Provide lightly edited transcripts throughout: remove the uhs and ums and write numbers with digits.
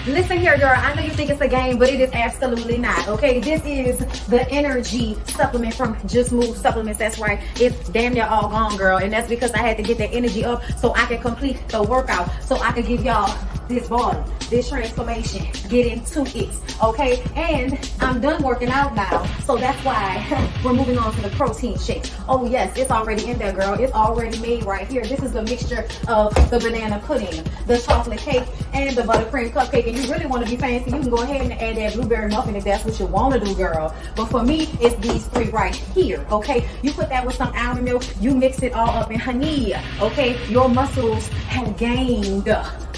Listen here, girl. I know you think it's a game, but it is absolutely not. Okay, this is the energy supplement from Just Move Supplements. That's right. It's damn near all gone, girl. And that's because I had to get that energy up so I can complete the workout. So I can give y'all this body, this transformation, get into it. Okay, and I'm done working out now. So that's why we're moving on to the protein shakes. Oh yes, it's already in there, girl. It's already made right here. This is the mixture of the banana pudding, the chocolate cake, and the buttercream cupcake. And you really want to be fancy, you can go ahead and add that blueberry muffin if that's what you want to do, girl. But for me, it's these three right here. Okay, you put that with some almond milk, you mix it all up in honey. Okay, your muscles have gained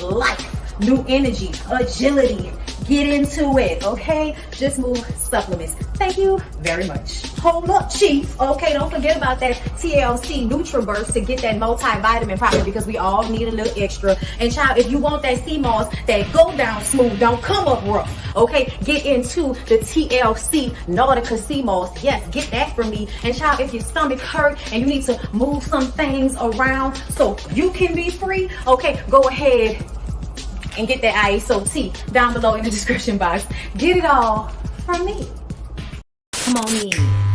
life, new energy, agility. Get into it, okay? Just Move Supplements. Thank you very much. Hold up, Chief. Okay, don't forget about that TLC NutriBurst to get that multivitamin probably because we all need a little extra. And child, if you want that sea moss that go down smooth, don't come up rough, okay? Get into the TLC Nautica sea moss. Yes, get that from me. And child, if your stomach hurt and you need to move some things around so you can be free, okay, go ahead and get that ISOT down below in the description box. Get it all from me. Come on in,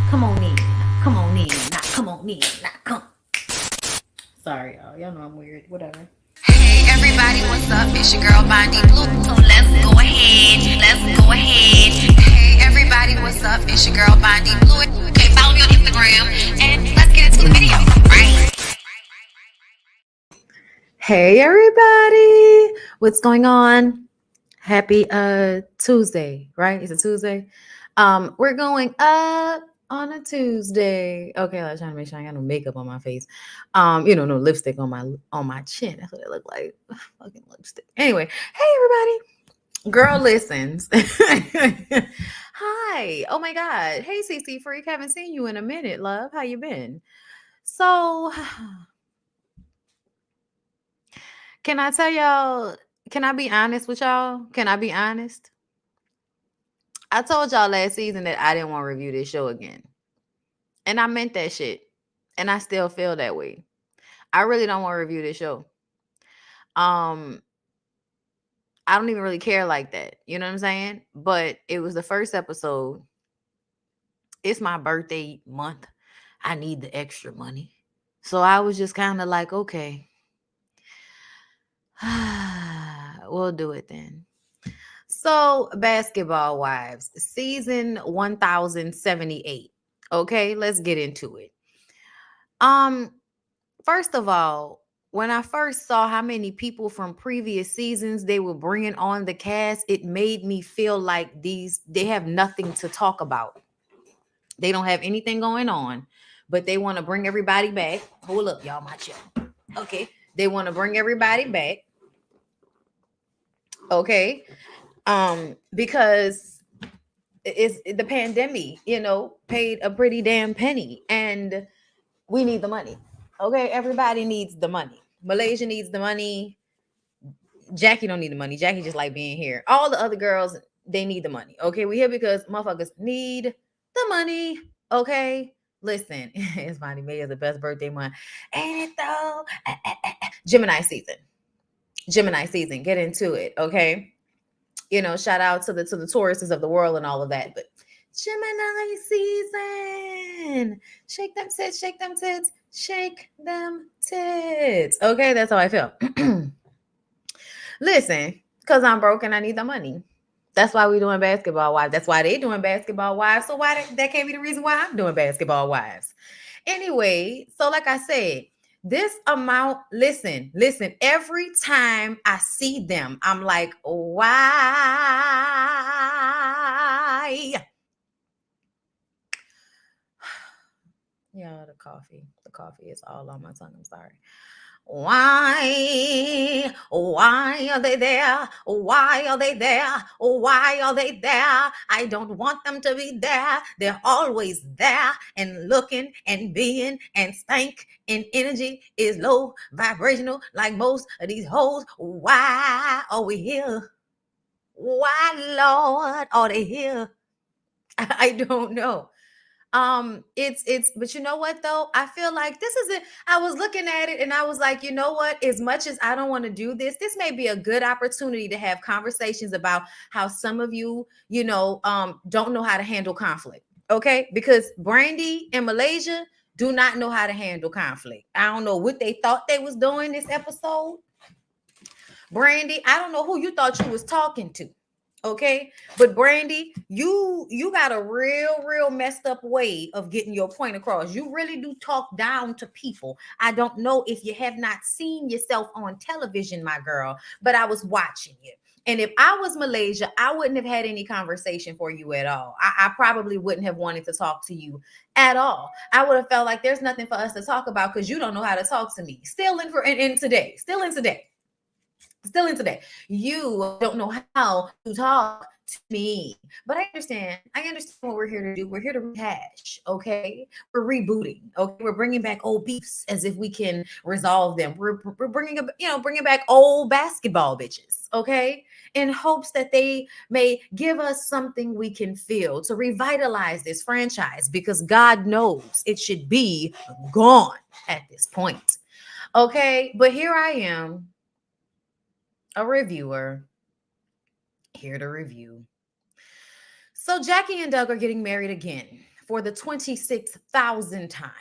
come on in, come on in, not come on in, not come. Sorry, y'all know I'm weird, whatever. Hey everybody, what's up? It's your girl BondyBlue. So let's go ahead. Hey everybody, what's up? It's your girl BondyBlue. Okay, follow me on Instagram and let's get into the video, right? Hey everybody, what's going on? Happy Tuesday, right? It's a Tuesday. We're going up on a Tuesday. Okay, I was trying to make sure I got no makeup on my face. No lipstick on my chin. That's what it looked like. Fucking lipstick. Anyway, hey everybody. Girl listens. Hi. Oh my God. Hey CC Freak. Haven't seen you in a minute, love. How you been? So can I tell y'all, can I be honest with y'all? Can I be honest? I told y'all last season that I didn't want to review this show again. And I meant that shit. And I still feel that way. I really don't want to review this show. I don't even really care like that. You know what I'm saying? But it was the first episode. It's my birthday month. I need the extra money. So I was just kind of like, okay, we'll do it then. So, Basketball Wives, season 1078. Okay, let's get into it. Um, First of all, when I first saw how many people from previous seasons they were bringing on the cast, it made me feel like they have nothing to talk about. They don't have anything going on, but they want to bring everybody back. Hold up, y'all, my chill. Okay, they want to bring everybody back. Okay, because it's the pandemic, paid a pretty damn penny, and we need the money. Okay, everybody needs the money. Malaysia needs the money. Jackie don't need the money. Jackie just like being here. All the other girls, they need the money. Okay, we here because motherfuckers need the money. Okay, listen, it's funny. May is the best birthday month, ain't it though? Gemini season. Gemini season. Get into it. Okay, shout out to the Tauruses of the world and all of that. But Gemini season. Shake them tits. Shake them tits. Shake them tits. Okay, that's how I feel. Listen, because I'm broke and I need the money. That's why we doing Basketball Wives. That's why they doing Basketball Wives. So why that can't be the reason why I'm doing Basketball Wives. Anyway, so like I said, this amount, listen, every time I see them, I'm like, why? Yeah, the coffee is all on my tongue. I'm sorry. Why are they there? Why are they there? Why are they there? I don't want them to be there. They're always there and looking and being and stank, and energy is low vibrational like most of these hoes. Why are we here? Why, Lord, are they here? I don't know. It's but you know what though, I feel like this is it. I was looking at it and I was like, you know what, as much as I don't want to do this may be a good opportunity to have conversations about how some of you don't know how to handle conflict. Okay, because Brandy and Malaysia do not know how to handle conflict. I don't know what they thought they was doing this episode. Brandy, I don't know who you thought you was talking to. Okay, but Brandy, you got a real messed up way of getting your point across. You really do talk down to people. I don't know if you have not seen yourself on television, my girl, but I was watching you. And if I was Malaysia, I wouldn't have had any conversation for you at all. I probably wouldn't have wanted to talk to you at all. I would have felt like there's nothing for us to talk about because you don't know how to talk to me. Still in today. You don't know how to talk to me. But I understand what we're here to do. We're here to rehash, okay? We're rebooting, okay? We're bringing back old beefs as if we can resolve them. We're bringing back old basketball bitches, okay? In hopes that they may give us something we can feel to revitalize this franchise, because God knows it should be gone at this point, okay? But here I am, a reviewer, here to review. So Jackie and Doug are getting married again for the 26,000th time.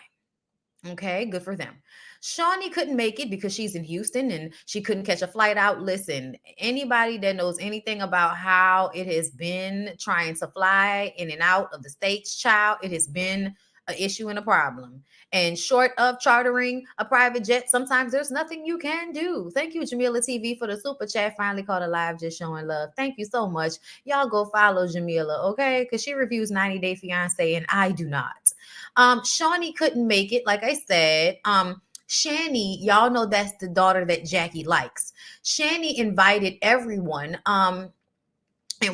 Okay, good for them. Shawnee couldn't make it because she's in Houston and she couldn't catch a flight out. Listen, anybody that knows anything about how it has been trying to fly in and out of the States, child, it has been an issue and a problem. And short of chartering a private jet, sometimes there's nothing you can do. Thank you, Jamila TV, for the super chat. Finally caught a live, just showing love. Thank you so much. Y'all go follow Jamila, okay? Because she reviews 90 Day Fiance and I do not. Shawnee couldn't make it, like I said. Shani, y'all know that's the daughter that Jackie likes. Shani invited everyone, and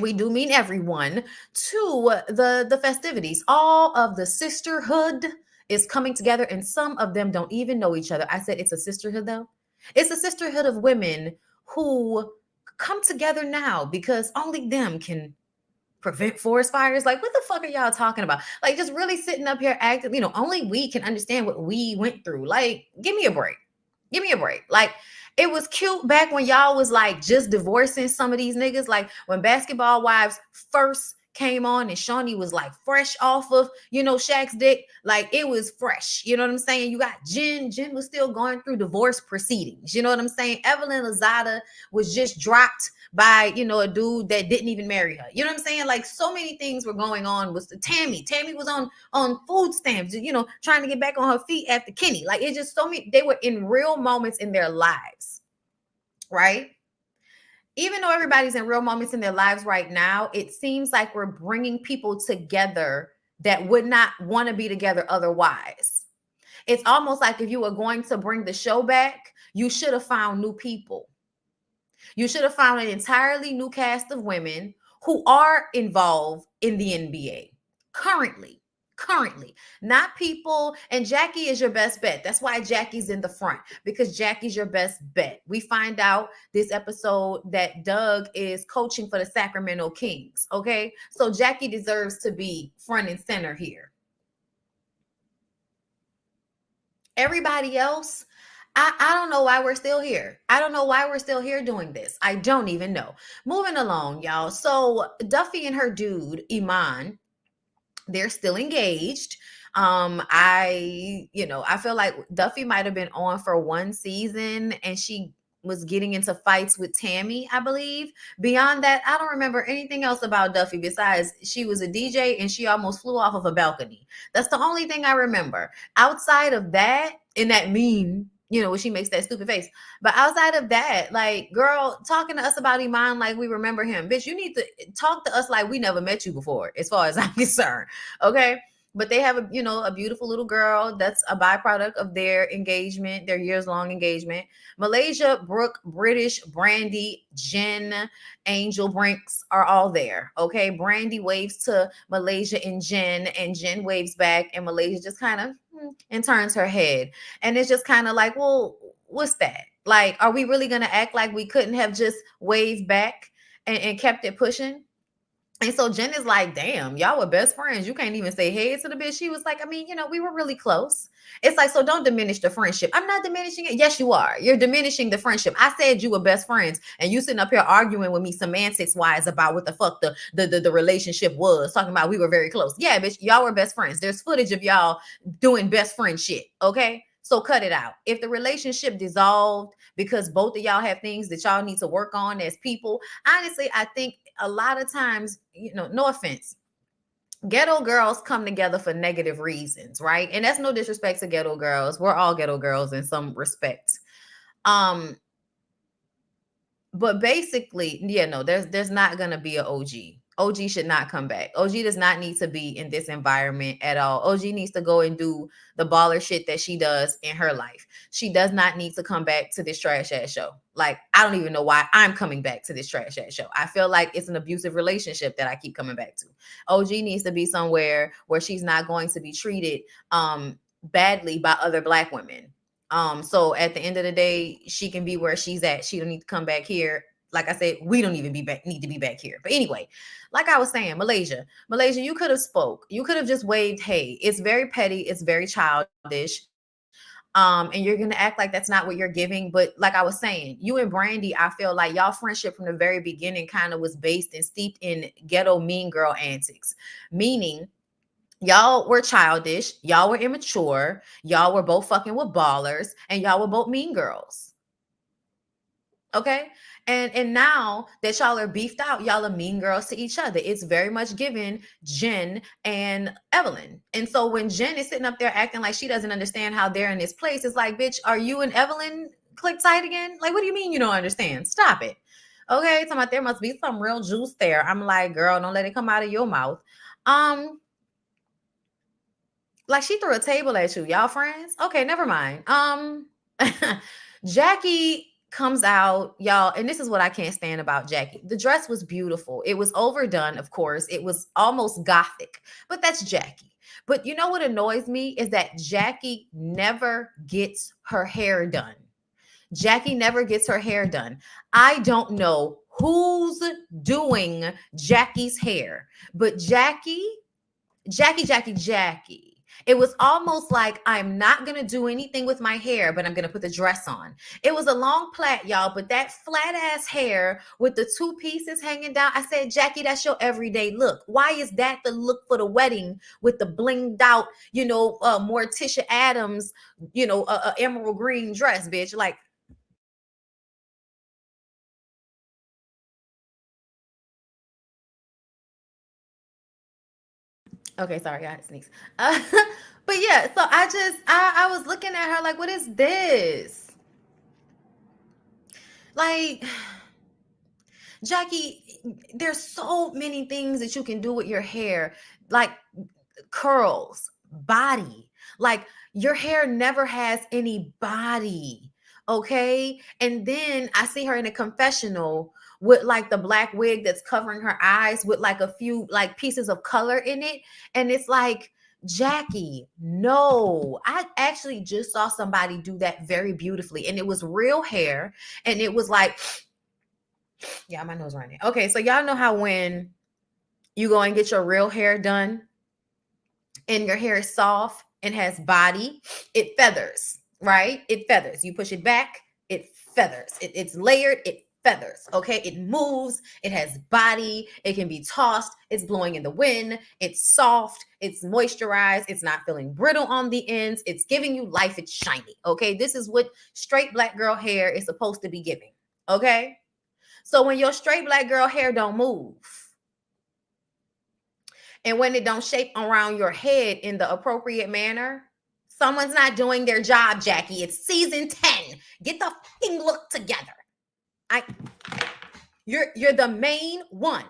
we do mean everyone, to the festivities. All of the sisterhood is coming together, and some of them don't even know each other. I said it's a sisterhood, though. It's a sisterhood of women who come together now because only them can prevent forest fires. Like, what the fuck are y'all talking about? Like, just really sitting up here acting, only we can understand what we went through. Like, give me a break. Like, it was cute back when y'all was like just divorcing some of these niggas. Like when Basketball Wives first came on and Shawnee was like fresh off of, Shaq's dick. Like it was fresh. You know what I'm saying? You got Jen. Jen was still going through divorce proceedings. You know what I'm saying? Evelyn Lozada was just dropped by, a dude that didn't even marry her. You know what I'm saying? Like so many things were going on. Was Tammy was on food stamps, trying to get back on her feet after Kenny. Like it's just so many, they were in real moments in their lives, right? Even though everybody's in real moments in their lives right now, it seems like we're bringing people together that would not want to be together otherwise. It's almost like if you were going to bring the show back, you should have found new people. You should have found an entirely new cast of women who are involved in the NBA currently, not people. And Jackie is your best bet. That's why Jackie's in the front, because Jackie's your best bet. We find out this episode that Doug is coaching for the Sacramento Kings. Okay. So Jackie deserves to be front and center here. Everybody else, I don't know why we're still here. I don't know why we're still here doing this. I don't even know. Moving along, y'all. So Duffy and her dude, Iman, they're still engaged. I feel like Duffy might have been on for one season and she was getting into fights with Tammy, I believe. Beyond that, I don't remember anything else about Duffy besides she was a DJ and she almost flew off of a balcony. That's the only thing I remember. Outside of that, and that meme, when she makes that stupid face. But outside of that, like, girl, talking to us about Iman like we remember him. Bitch, you need to talk to us like we never met you before, as far as I'm concerned. Okay? But they have a beautiful little girl that's a byproduct of their engagement, their years-long engagement. Malaysia, Brooke, British, Brandy, Jen, Angel Brinks are all there. Okay? Brandy waves to Malaysia and Jen waves back, and Malaysia just kind of and turns her head. And it's just kind of like, well, what's that? Like, are we really going to act like we couldn't have just waved back and kept it pushing? And so Jen is like, damn, y'all were best friends. You can't even say hey to the bitch. She was like, I mean, we were really close. It's like, so don't diminish the friendship. I'm not diminishing it. Yes, you are. You're diminishing the friendship. I said you were best friends, and you sitting up here arguing with me semantics wise about what the fuck the relationship was, talking about we were very close. Yeah, bitch, y'all were best friends. There's footage of y'all doing best friend shit. Okay. So cut it out. If the relationship dissolved because both of y'all have things that y'all need to work on as people, honestly, I think a lot of times, no offense, ghetto girls come together for negative reasons, right? And that's no disrespect to ghetto girls. We're all ghetto girls in some respects. But basically, there's not gonna be an OG. OG should not come back. OG does not need to be in this environment at all. OG needs to go and do the baller shit that she does in her life. She does not need to come back to this trash ass show. Like, I don't even know why I'm coming back to this trash ass show. I feel like it's an abusive relationship that I keep coming back to. OG needs to be somewhere where she's not going to be treated badly by other Black women. So at the end of the day, she can be where she's at. She don't need to come back here. Like I said, we don't even need to be back here. But anyway, like I was saying, Malaysia, you could have spoke. You could have just waved, hey. It's very petty. It's very childish. And you're going to act like that's not what you're giving. But like I was saying, you and Brandy, I feel like y'all friendship from the very beginning kind of was based and steeped in ghetto mean girl antics. Meaning, y'all were childish. Y'all were immature. Y'all were both fucking with ballers. And y'all were both mean girls. Okay? And now that y'all are beefed out, y'all are mean girls to each other. It's very much given Jen and Evelyn. And so when Jen is sitting up there acting like she doesn't understand how they're in this place, it's like, bitch, are you and Evelyn click tight again? Like, what do you mean you don't understand? Stop it. Okay, talking about there must be some real juice there. I'm like, girl, don't let it come out of your mouth. Like she threw a table at you. Y'all friends? Okay, never mind. Jackie comes out, y'all, and this is what I can't stand about Jackie. The dress was beautiful. It was overdone, of course. It was almost gothic, but that's Jackie. But you know what annoys me is that Jackie never gets her hair done. Jackie never gets her hair done. I don't know who's doing Jackie's hair, but Jackie It was almost like I'm not going to do anything with my hair, but I'm going to put the dress on. It was a long plait, y'all, but that flat ass hair with the two pieces hanging down. I said, Jackie, that's your everyday look. Why is that the look for the wedding with the blinged out, Morticia Adams, emerald green dress, bitch? Like, okay, sorry, I had to sneeze. But yeah, so I was looking at her like, what is this? Like, Jackie, there's so many things that you can do with your hair, like curls, body. Like, your hair never has any body. Okay. And then I see her in a confessional with like the black wig that's covering her eyes with like a few like pieces of color in it. And it's like, Jackie, no, I actually just saw somebody do that very beautifully. And it was real hair. And it was like, yeah, my nose running. Okay, so y'all know how when you go and get your real hair done and your hair is soft and has body, it feathers, right? It feathers. You push it back, it feathers. It's layered, it feathers. Okay, it moves, it has body, it can be tossed, it's blowing in the wind, it's soft, it's moisturized, it's not feeling brittle on the ends, it's giving you life, it's shiny. Okay, this is what straight black girl hair is supposed to be giving. Okay. So when your straight black girl hair don't move and when it don't shape around your head in the appropriate manner, someone's not doing their job, Jackie. It's season 10. Get the fucking look together. You're the main one.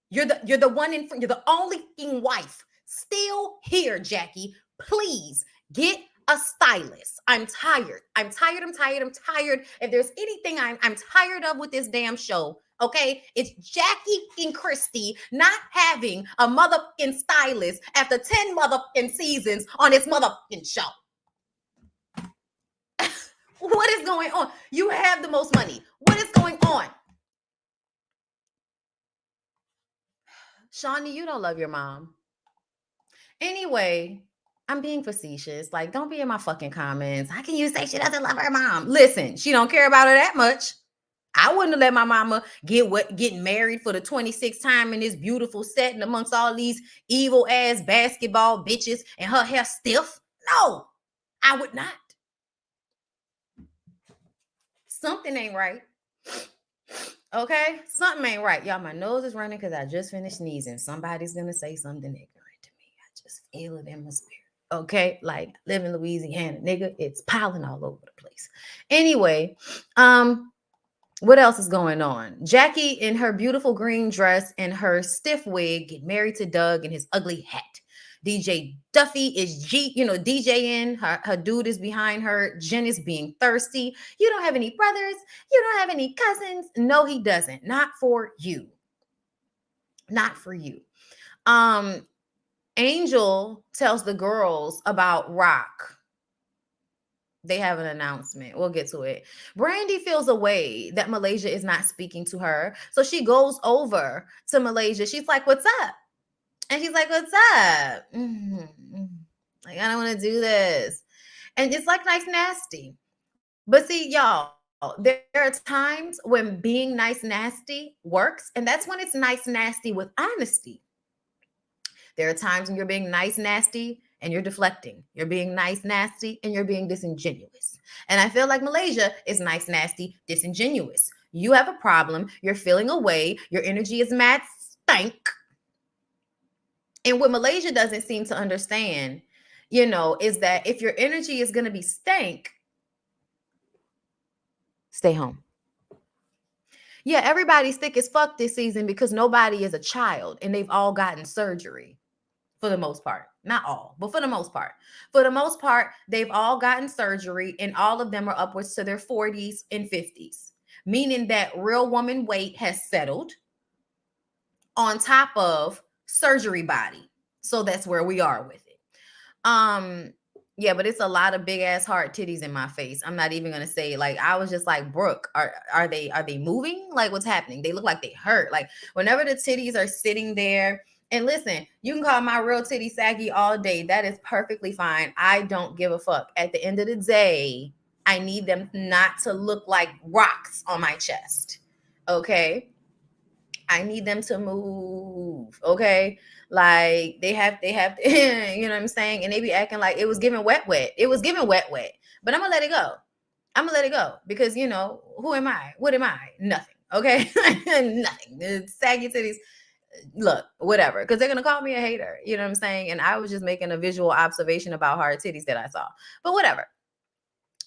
You're the one in front. You're the only fucking wife still here, Jackie. Please get a stylist. I'm tired. I'm tired. If there's anything I'm tired of with this damn show, okay, it's Jackie and Christy not having a motherfucking stylist after 10 motherfucking seasons on this motherfucking show. What is going on? You have the most money. What is going on? Shawnee, you don't love your mom. Anyway, I'm being facetious. Like, don't be in my fucking comments. How can you say she doesn't love her mom? Listen, she don't care about her that much. I wouldn't have let my mama get married for the 26th time in this beautiful setting amongst all these evil ass basketball bitches and her hair stiff. No, I would not. Something ain't right. Okay, something ain't right. Y'all, my nose is running because I just finished sneezing. Somebody's gonna say something ignorant to me. I just feel it in my spirit. Okay, like I live in Louisiana, nigga. It's piling all over the place. Anyway, what else is going on? Jackie in her beautiful green dress and her stiff wig get married to Doug in his ugly hat. DJ Duffy is DJing. Her dude is behind her. Jen is being thirsty. You don't have any brothers. You don't have any cousins. No, he doesn't. Not for you. Not for you. Angel tells the girls about Rock. They have an announcement. We'll get to it. Brandy feels a way that Malaysia is not speaking to her. So she goes over to Malaysia. She's like, what's up? And she's like, what's up? Like, I don't want to do this. And it's like nice, nasty. But see, y'all, there are times when being nice, nasty works. And that's when it's nice, nasty with honesty. There are times when you're being nice, nasty, and you're deflecting. You're being nice, nasty, and you're being disingenuous. And I feel like Malaysia is nice, nasty, disingenuous. You have a problem. You're feeling away. Your energy is mad stank. And what Malaysia doesn't seem to understand, is that if your energy is going to be stank, stay home. Yeah, everybody's thick as fuck this season because nobody is a child and they've all gotten surgery. For the most part, not all, but for the most part. For the most part, they've all gotten surgery and all of them are upwards to their 40s and 50s, meaning that real woman weight has settled on top of surgery body. So that's where we are with it. Yeah, but it's a lot of big ass hard titties in my face. I'm not even gonna say, like, I was just like, Brooke, are they moving? Like, what's happening? They look like they hurt. Like, whenever the titties are sitting there And listen, you can call my real titty saggy all day. That is perfectly fine. I don't give a fuck. At the end of the day, I need them not to look like rocks on my chest. Okay? I need them to move. Okay? Like they have you know what I'm saying? And they be acting like it was giving wet. It was giving wet. But I'm gonna let it go. I'm gonna let it go because who am I? What am I? Nothing. Okay? Nothing. It's saggy titties, look, whatever, because they're gonna call me a hater. You know what I'm saying? And I was just making a visual observation about hard titties that I saw. But whatever.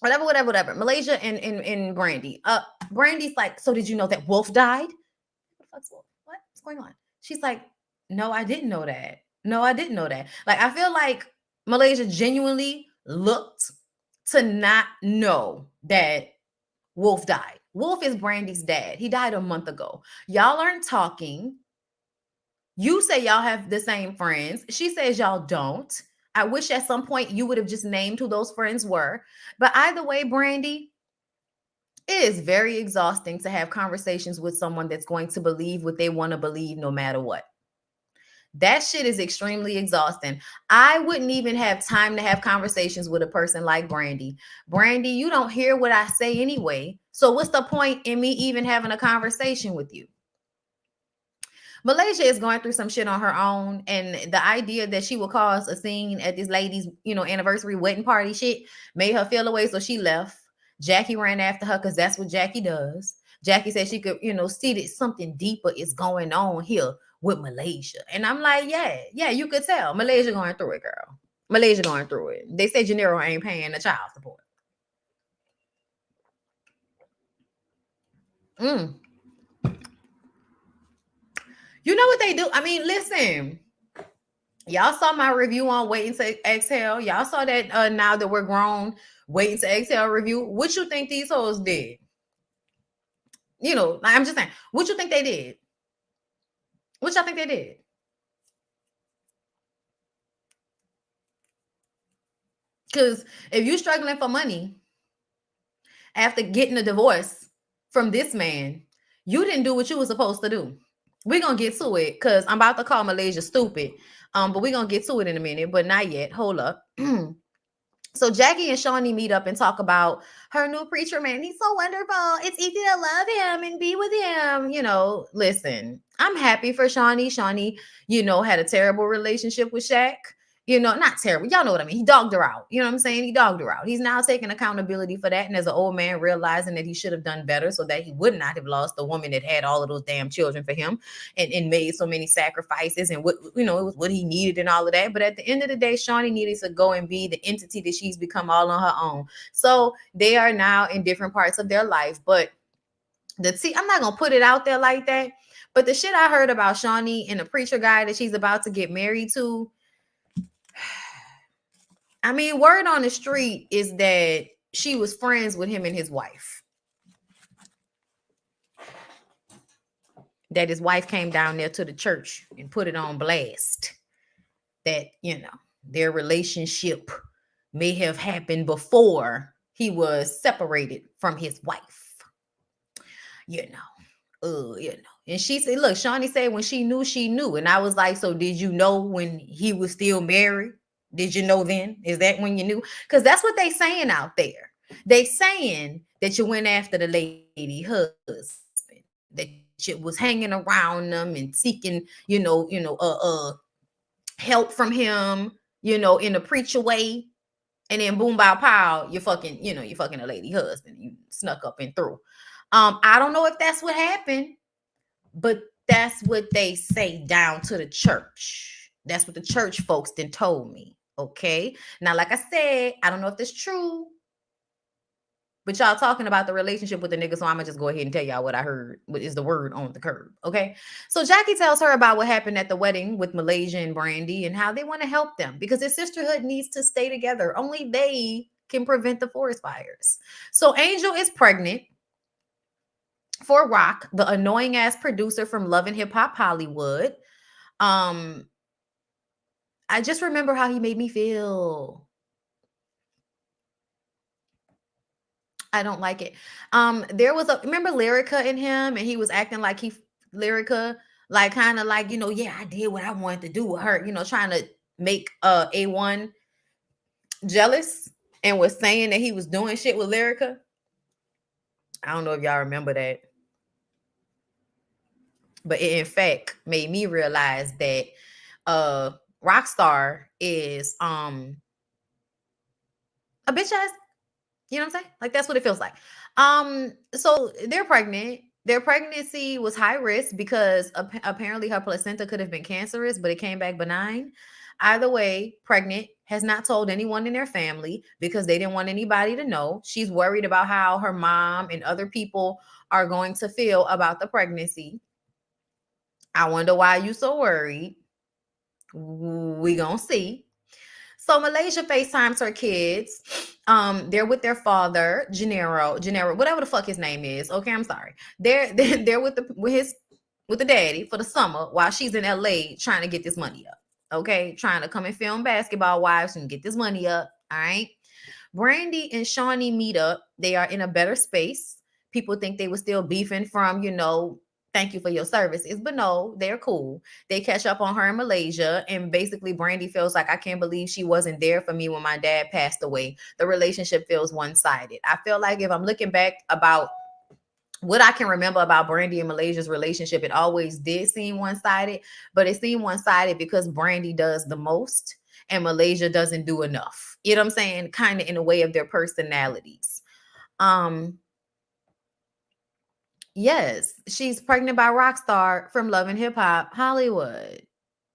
Malaysia and Brandy. Brandy's like, so did you know that Wolf died? What the fuck's Wolf? What's going on? She's like, no, I didn't know that. No, I didn't know that. Like, I feel like Malaysia genuinely looked to not know that Wolf died. Wolf is Brandy's dad. He died a month ago. Y'all aren't talking. You say y'all have the same friends. She says y'all don't. I wish at some point you would have just named who those friends were. But either way, Brandy, it is very exhausting to have conversations with someone that's going to believe what they want to believe no matter what. That shit is extremely exhausting. I wouldn't even have time to have conversations with a person like Brandy. Brandy, you don't hear what I say anyway. So what's the point in me even having a conversation with you? Malaysia is going through some shit on her own, and the idea that she will cause a scene at this lady's, anniversary wedding party shit made her feel away, so she left. Jackie ran after her because that's what Jackie does. Jackie said she could, see that something deeper is going on here with Malaysia. And I'm like, yeah, you could tell. Malaysia going through it, girl. Malaysia going through it. They say Gennaro ain't paying the child support. You know what they do? I mean, listen. Y'all saw my review on Waiting to Exhale. Y'all saw that Now That We're Grown, Waiting to Exhale review. What you think these hoes did? I'm just saying, what you think they did? What y'all think they did? Because if you're struggling for money after getting a divorce from this man, you didn't do what you were supposed to do. We're going to get to it because I'm about to call Malaysia stupid. But we're going to get to it in a minute, but not yet. Hold up. So Jackie and Shawnee meet up and talk about her new preacher man. He's so wonderful. It's easy to love him and be with him. Listen, I'm happy for Shawnee. Shawnee, had a terrible relationship with Shaq. Not terrible. Y'all know what I mean. He dogged her out. You know what I'm saying? He dogged her out. He's now taking accountability for that. And as an old man, realizing that he should have done better so that he would not have lost the woman that had all of those damn children for him and made so many sacrifices and what, it was what he needed and all of that. But at the end of the day, Shawnee needed to go and be the entity that she's become all on her own. So they are now in different parts of their life. But I'm not going to put it out there like that. But the shit I heard about Shawnee and the preacher guy that she's about to get married to, I mean, word on the street is that she was friends with him and his wife. That his wife came down there to the church and put it on blast. That, their relationship may have happened before he was separated from his wife. And she said, look, Shawnee said when she knew, she knew. And I was like, so did you know when he was still married? Did you know then? Is that when you knew? Because that's what they saying out there. They saying that you went after the lady husband, that you was hanging around them and seeking, help from him, in a preacher way. And then boom, bow, pow, you're fucking a lady husband. You snuck up and through. I don't know if that's what happened, but that's what they say down to the church. That's what the church folks then told me. Okay. Now, like I said, I don't know if that's true, but y'all talking about the relationship with the nigga. So I'm gonna just go ahead and tell y'all what I heard. What is the word on the curb? Okay. So Jackie tells her about what happened at the wedding with Malaysia and Brandy and how they want to help them because their sisterhood needs to stay together. Only they can prevent the forest fires. So Angel is pregnant for Rock, the annoying ass producer from Love and Hip Hop Hollywood. I just remember how he made me feel. I don't like it. There was remember Lyrica in him, and he was acting like Lyrica Like kind of like, yeah, I did what I wanted to do with her, trying to make A1 jealous and was saying that he was doing shit with Lyrica. I don't know if y'all remember that. But it in fact made me realize that Rockstar is a bitch ass. You know what I'm saying? Like that's what it feels like. So they're pregnant. Their pregnancy was high risk because apparently her placenta could have been cancerous, but it came back benign. Either way, pregnant, has not told anyone in their family because they didn't want anybody to know. She's worried about how her mom and other people are going to feel about the pregnancy. I wonder why you so worried. We gonna see. So Malaysia FaceTimes her kids. They're with their father, Gennaro, whatever the fuck his name is. Okay, I'm sorry. They're with the daddy for the summer while she's in LA trying to get this money up. Okay, trying to come and film Basketball Wives and get this money up. All right. Brandy and Shawnee meet up. They are in a better space. People think they were still beefing from, thank you for your services. But no, they're cool. They catch up on her in Malaysia. And basically, Brandy feels like, I can't believe she wasn't there for me when my dad passed away. The relationship feels one-sided. I feel like if I'm looking back about what I can remember about Brandy and Malaysia's relationship, it always did seem one-sided. But it seemed one-sided because Brandy does the most and Malaysia doesn't do enough. You know what I'm saying? Kind of in a way of their personalities. Yes, she's pregnant by Rockstar from Love and Hip Hop Hollywood,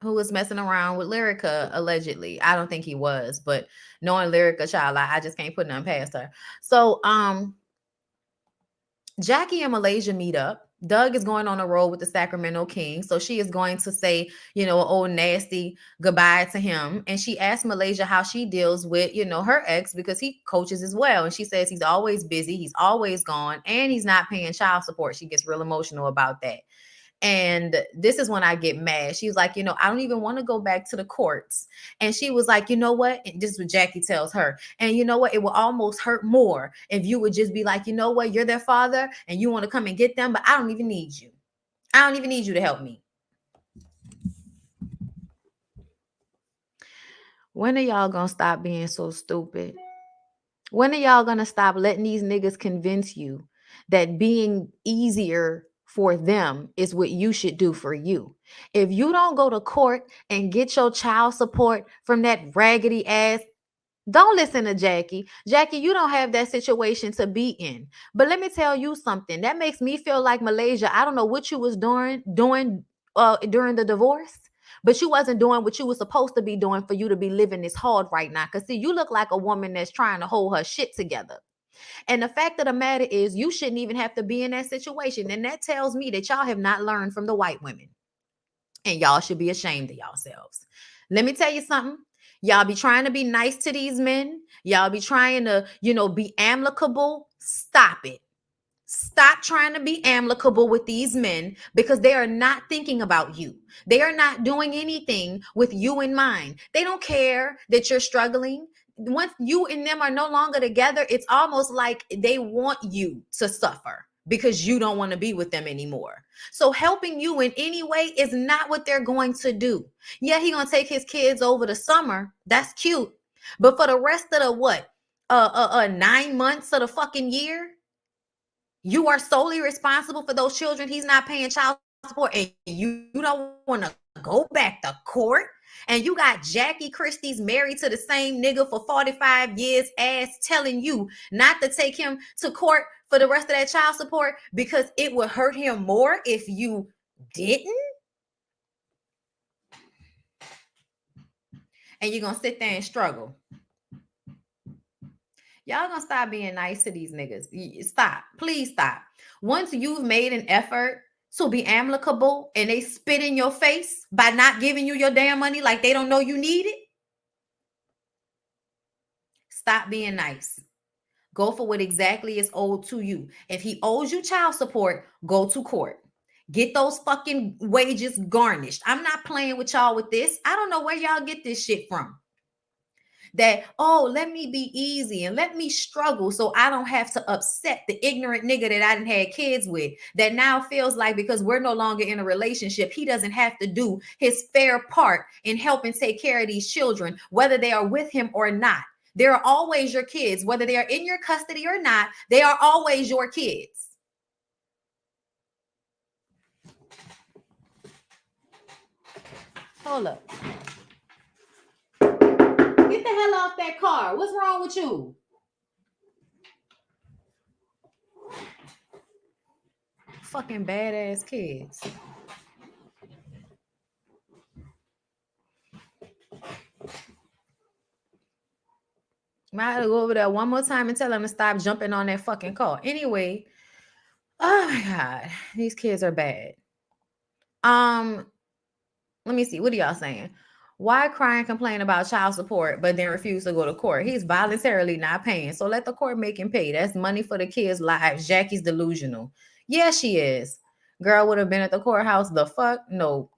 who was messing around with Lyrica allegedly. I don't think he was, but knowing Lyrica, child, I just can't put nothing past her. So, Jackie and Malaysia meet up. Doug is going on a road with the Sacramento Kings. So she is going to say, an old nasty goodbye to him. And she asked Malaysia how she deals with, her ex because he coaches as well. And she says he's always busy. He's always gone and he's not paying child support. She gets real emotional about that. And this is when I get mad. She was like, I don't even want to go back to the courts. And she was like, you know what? And this is what Jackie tells her. And you know what? It will almost hurt more if you would just be like, you know what? You're their father and you want to come and get them, but I don't even need you. I don't even need you to help me. When are y'all going to stop being so stupid? When are y'all going to stop letting these niggas convince you that being easier for them is what you should do for you? If you don't go to court and get your child support from that raggedy ass, don't listen to Jackie. Jackie, you don't have that situation to be in. But let me tell you something. That makes me feel like Malaysia. I don't know what you was doing during the divorce, but you wasn't doing what you was supposed to be doing for you to be living this hard right now. Because see, you look like a woman that's trying to hold her shit together. And the fact of the matter is, you shouldn't even have to be in that situation. And that tells me that y'all have not learned from the white women. And y'all should be ashamed of yourselves. Let me tell you something. Y'all be trying to be nice to these men. Y'all be trying to, be amicable. Stop it. Stop trying to be amicable with these men because they are not thinking about you. They are not doing anything with you in mind. They don't care that you're struggling. Once you and them are no longer together, it's almost like they want you to suffer because you don't want to be with them anymore. So helping you in any way is not what they're going to do. Yeah, he's going to take his kids over the summer. That's cute. But for the rest of the 9 months of the fucking year, you are solely responsible for those children. He's not paying child support and you don't want to go back to court. And you got Jackie Christie's married to the same nigga for 45 years ass telling you not to take him to court for the rest of that child support because it would hurt him more if you didn't. And you're going to sit there and struggle. Y'all gonna stop being nice to these niggas. Stop. Please stop. Once you've made an effort to be amicable and they spit in your face by not giving you your damn money like they don't know you need it, stop being nice. Go for what exactly is owed to you. If he owes you child support, go to court. Get those fucking wages garnished. I'm not playing with y'all with this. I don't know where y'all get this shit from. that, oh, let me be easy and let me struggle so I don't have to upset the ignorant nigga that I didn't had kids with, that now feels like because we're no longer in a relationship, he doesn't have to do his fair part in helping take care of these children, whether they are with him or not. They're always your kids, whether they are in your custody or not, they are always your kids. Hold up. Get the hell off that car. What's wrong with you? Fucking badass kids. Might have to go over there one more time and tell them to stop jumping on that fucking car. Anyway, oh my God, these kids are bad. Let me see. What are y'all saying? Why cry and complain about child support, but then refuse to go to court? He's voluntarily not paying. So let the court make him pay. That's money for the kids' lives. Jackie's delusional. Yeah, she is. Girl would have been at the courthouse. The fuck? No.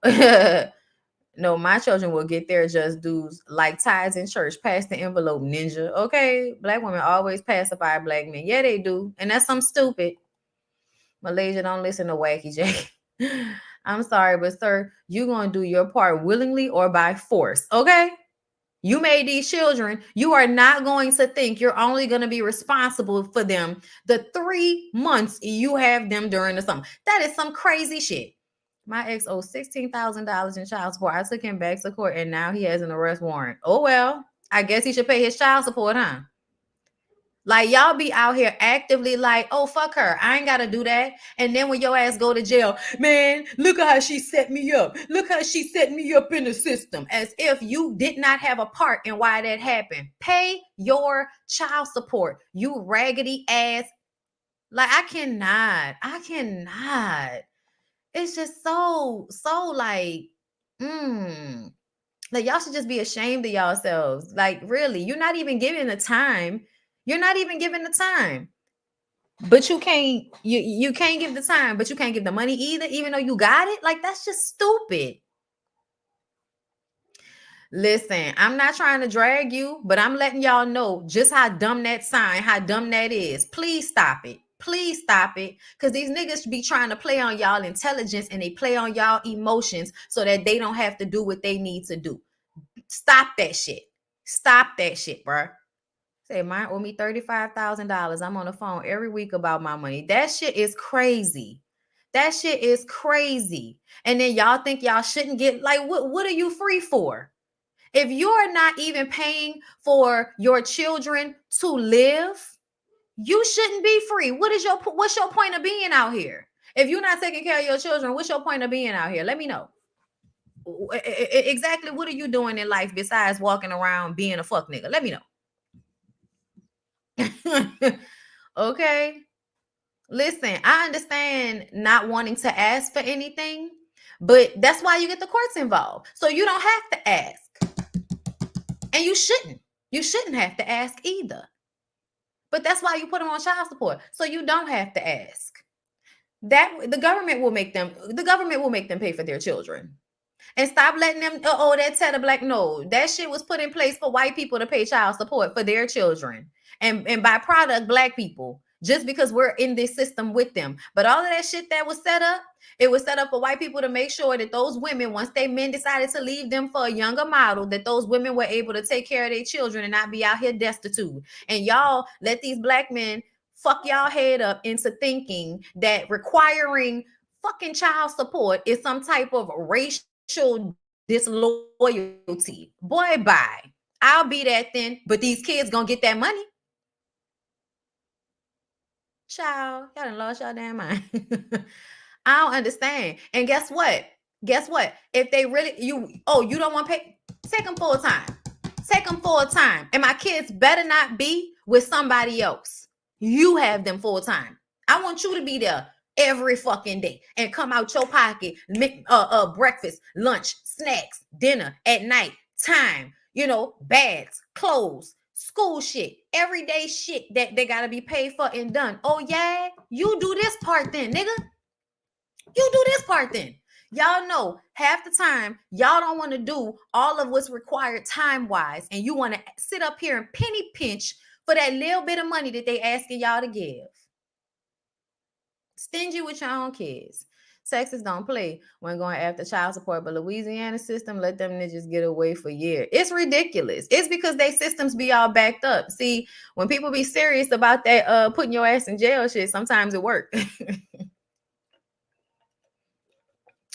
No, my children will get their just dues like tithes in church. Pass the envelope, ninja. Okay. Black women always pacify black men. Yeah, they do. And that's some stupid. Malaysia, don't listen to Wacky Jackie. I'm sorry, but sir, you're going to do your part willingly or by force. Okay. You made these children. You are not going to think you're only going to be responsible for them the 3 months you have them during the summer. That is some crazy shit. My ex owes $16,000 in child support. I took him back to court and now he has an arrest warrant. Oh, well, I guess he should pay his child support, huh? Like, y'all be out here actively like, oh, fuck her. I ain't got to do that. And then when your ass go to jail, man, look at how she set me up. Look how she set me up in the system. As if you did not have a part in why that happened. Pay your child support, you raggedy ass. Like, I cannot. It's just so like, like y'all should just be ashamed of yourselves. Like, really, you're not even giving the time. You're not even giving the time. But you can't give the time, but you can't give the money either, even though you got it. Like, that's just stupid. Listen, I'm not trying to drag you, but I'm letting y'all know just how dumb that is. Please stop it. Please stop it. Because these niggas be trying to play on y'all intelligence and they play on y'all emotions so that they don't have to do what they need to do. Stop that shit. Stop that shit, bro. Say, mine owe me $35,000. I'm on the phone every week about my money. That shit is crazy. That shit is crazy. And then y'all think y'all shouldn't get, like, what are you free for? If you're not even paying for your children to live, you shouldn't be free. What's your point of being out here? If you're not taking care of your children, what's your point of being out here? Let me know. Exactly what are you doing in life besides walking around being a fuck nigga? Let me know. Okay. Listen, I understand not wanting to ask for anything, but that's why you get the courts involved. So you don't have to ask. And you shouldn't. You shouldn't have to ask either. But that's why you put them on child support. So you don't have to ask. That the government will make them pay for their children. And stop letting them, that Tedder Black. No, that shit was put in place for white people to pay child support for their children. And by product, black people, just because we're in this system with them. But all of that shit that was set up, it was set up for white people to make sure that those women, once they men decided to leave them for a younger model, that those women were able to take care of their children and not be out here destitute. And y'all let these black men fuck y'all head up into thinking that requiring fucking child support is some type of racial disloyalty. Boy, bye. I'll be that then, but these kids gonna get that money. Child, y'all done lost y'all damn mind. I don't understand. And guess what? If they really, you don't want to pay, take them full time. Take them full time. And my kids better not be with somebody else. You have them full time. I want you to be there every fucking day and come out your pocket, breakfast, lunch, snacks, dinner, at night, time, bags, clothes, school shit, everyday shit that they gotta be paid for and done. Oh yeah, you do this part then, nigga. You do this part then. Y'all know half the time y'all don't want to do all of what's required time-wise, and you want to sit up here and penny pinch for that little bit of money that they asking y'all to give. Stingy with your own kids. Texas don't play when going after child support, but Louisiana system let them niggas get away for years. It's ridiculous. It's because they systems be all backed up. See, when people be serious about that putting your ass in jail shit, sometimes it works.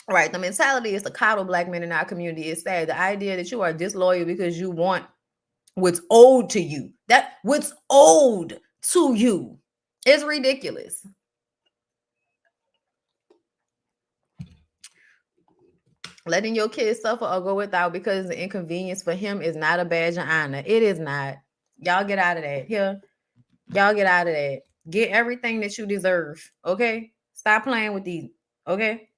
Right. The mentality is to coddle black men in our community is sad. The idea that you are disloyal because you want what's owed to you. That what's owed to you is ridiculous. Letting your kids suffer or go without because the inconvenience for him is not a badge of honor. It is not. Y'all get out of that. Here. Y'all get out of that. Get everything that you deserve. Okay? Stop playing with these. Okay?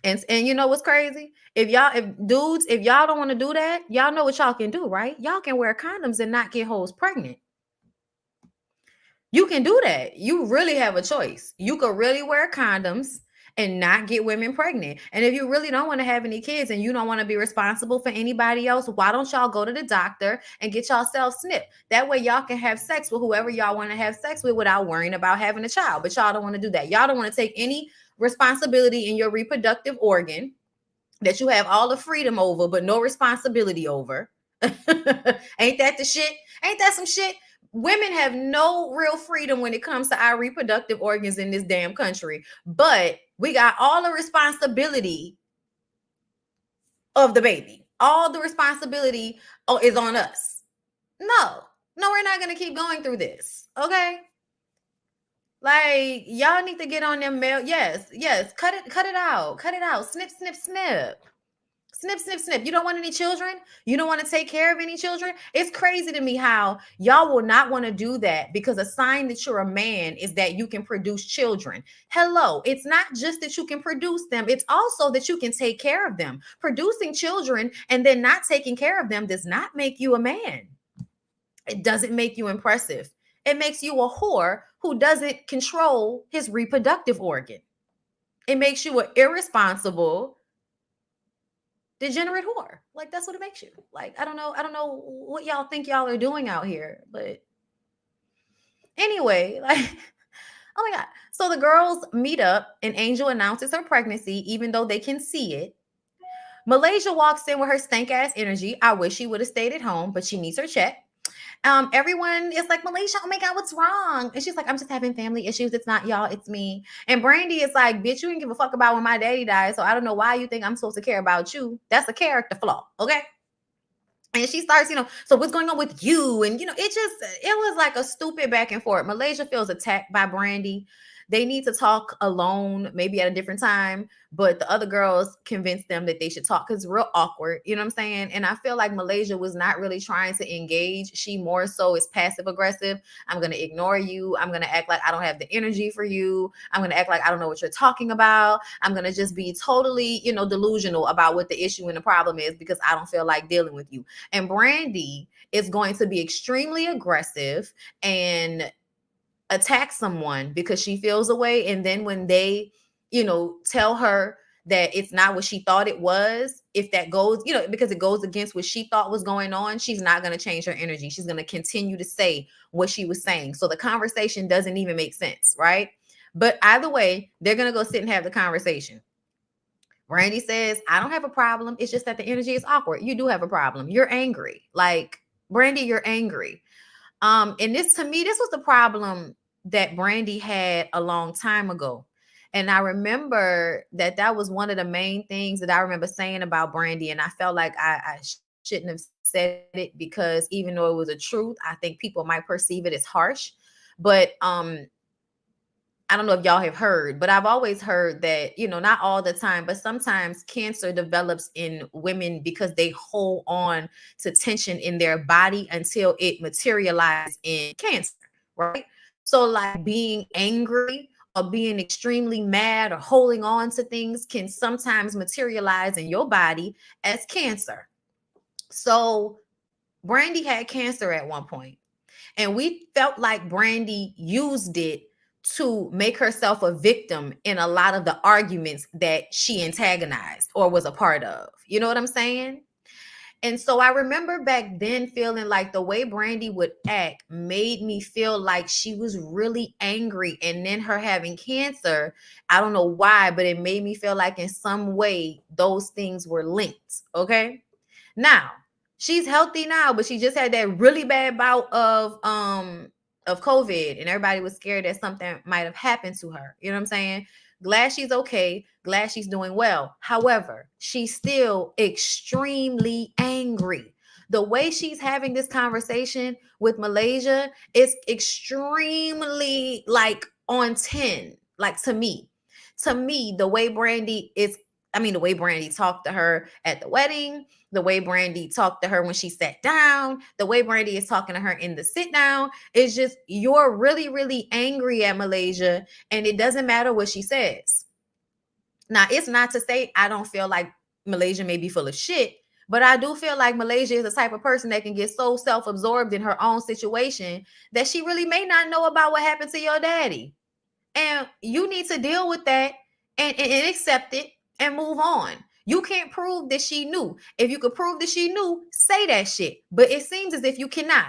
And you know what's crazy? If y'all don't want to do that, y'all know what y'all can do, right? Y'all can wear condoms and not get hoes pregnant. You can do that. You really have a choice. You could really wear condoms and not get women pregnant. And if you really don't want to have any kids and you don't want to be responsible for anybody else, why don't y'all go to the doctor and get yourself snipped? That way y'all can have sex with whoever y'all want to have sex with without worrying about having a child. But y'all don't want to do that. Y'all don't want to take any responsibility in your reproductive organ that you have all the freedom over, but no responsibility over. Ain't that the shit? Ain't that some shit? Women have no real freedom when it comes to our reproductive organs in this damn country, but we got all the responsibility of the baby. All the responsibility is on us. No, we're not going to keep going through this. Okay. Like, y'all need to get on them mail. Yes. Cut it out. Snip, snip, snip. Snip, snip, snip. You don't want any children? You don't want to take care of any children? It's crazy to me how y'all will not want to do that because a sign that you're a man is that you can produce children. Hello. It's not just that you can produce them. It's also that you can take care of them. Producing children and then not taking care of them does not make you a man. It doesn't make you impressive. It makes you a whore who doesn't control his reproductive organ. It makes you an irresponsible, degenerate whore. Like, that's what it makes you. Like, I don't know what y'all think y'all are doing out here, but anyway, like, oh my God. So the girls meet up and Angel announces her pregnancy, even though they can see it. Malaysia walks in with her stank ass energy. I wish she would have stayed at home, but she needs her check. Everyone is like, Malaysia, oh my God, what's wrong? And she's like, I'm just having family issues. It's not y'all, it's me. And Brandy is like, bitch, you didn't give a fuck about when my daddy died. So I don't know why you think I'm supposed to care about you. That's a character flaw. Okay. And she starts, so what's going on with you? And, it was like a stupid back and forth. Malaysia feels attacked by Brandy. They need to talk alone, maybe at a different time. But the other girls convinced them that they should talk because it's real awkward. You know what I'm saying? And I feel like Malaysia was not really trying to engage. She more so is passive aggressive. I'm going to ignore you. I'm going to act like I don't have the energy for you. I'm going to act like I don't know what you're talking about. I'm going to just be totally, delusional about what the issue and the problem is because I don't feel like dealing with you. And Brandy is going to be extremely aggressive and attack someone because she feels a way. And then when they, tell her that it's not what she thought it was, if that goes, because it goes against what she thought was going on, she's not going to change her energy. She's going to continue to say what she was saying. So the conversation doesn't even make sense, right? But either way, they're going to go sit and have the conversation. Brandy says, I don't have a problem. It's just that the energy is awkward. You do have a problem. You're angry. Like, Brandy, you're angry. And this was the problem that Brandy had a long time ago. And I remember that was one of the main things that I remember saying about Brandy. And I felt like I shouldn't have said it because even though it was a truth, I think people might perceive it as harsh. But I don't know if y'all have heard, but I've always heard that, not all the time, but sometimes cancer develops in women because they hold on to tension in their body until it materializes in cancer, right? So like being angry or being extremely mad or holding on to things can sometimes materialize in your body as cancer. So Brandy had cancer at one point, and we felt like Brandy used it to make herself a victim in a lot of the arguments that she antagonized or was a part of. You know what I'm saying? And so I remember back then feeling like the way Brandy would act made me feel like she was really angry. And then her having cancer, I don't know why, but it made me feel like in some way those things were linked. Okay. Now, she's healthy now, but she just had that really bad bout of COVID, and everybody was scared that something might have happened to her. You know what I'm saying? Glad she's okay. Glad she's doing well. However, she's still extremely angry. The way she's having this conversation with Malaysia is extremely like on 10. Like to me, the way Brandy is, I mean, the way Brandy talked to her at the wedding, the way Brandy talked to her when she sat down, the way Brandy is talking to her in the sit down, is just, you're really, really angry at Malaysia, and it doesn't matter what she says. Now, it's not to say I don't feel like Malaysia may be full of shit, but I do feel like Malaysia is the type of person that can get so self-absorbed in her own situation that she really may not know about what happened to your daddy. And you need to deal with that and accept it and move on. You can't prove that she knew. If you could prove that she knew, say that shit. But it seems as if you cannot.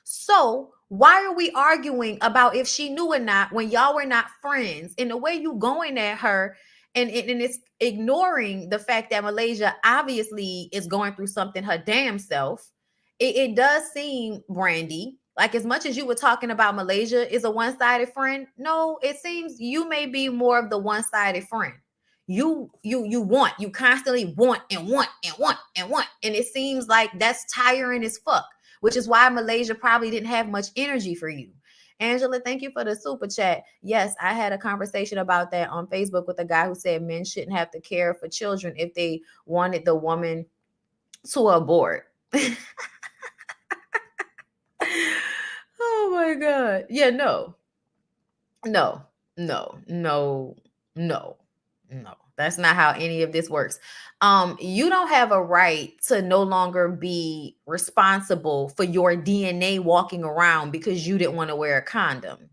So why are we arguing about if she knew or not when y'all were not friends? And the way you going at her, and it's ignoring the fact that Malaysia obviously is going through something her damn self. It does seem, Brandy, like as much as you were talking about Malaysia is a one-sided friend, no, it seems you may be more of the one-sided friend. You constantly want and want and want and want. And it seems like that's tiring as fuck, which is why Malaysia probably didn't have much energy for you. Angela, thank you for the super chat. Yes, I had a conversation about that on Facebook with a guy who said men shouldn't have to care for children if they wanted the woman to abort. Oh my God. Yeah, no. That's not how any of this works. You don't have a right to no longer be responsible for your DNA walking around because you didn't want to wear a condom.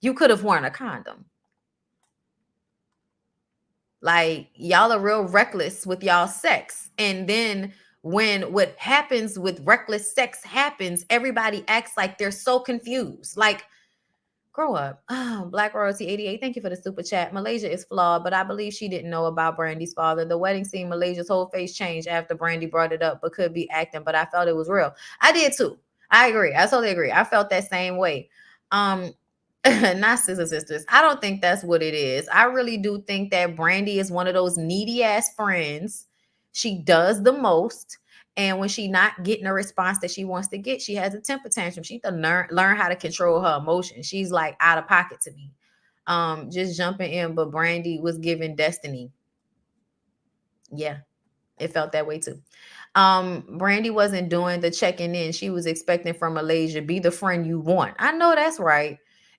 You could have worn a condom. Like, y'all are real reckless with y'all sex. And then when what happens with reckless sex happens, everybody acts like they're so confused. Like, grow up. Oh, Black Royalty 88. Thank you for the super chat. Malaysia is flawed, but I believe she didn't know about Brandy's father. The wedding scene, Malaysia's whole face changed after Brandy brought it up, but could be acting. But I felt it was real. I did too. I agree. I totally agree. I felt that same way. Not sisters. I don't think that's what it is. I really do think that Brandy is one of those needy ass friends. She does the most. And when she's not getting a response that she wants to get, she has a temper tantrum. She can learn how to control her emotions. She's like out of pocket to me. Just jumping in, but Brandy was given destiny. Yeah, it felt that way too. Brandy wasn't doing the checking in. She was expecting from Malaysia, be the friend you want. I know that's right.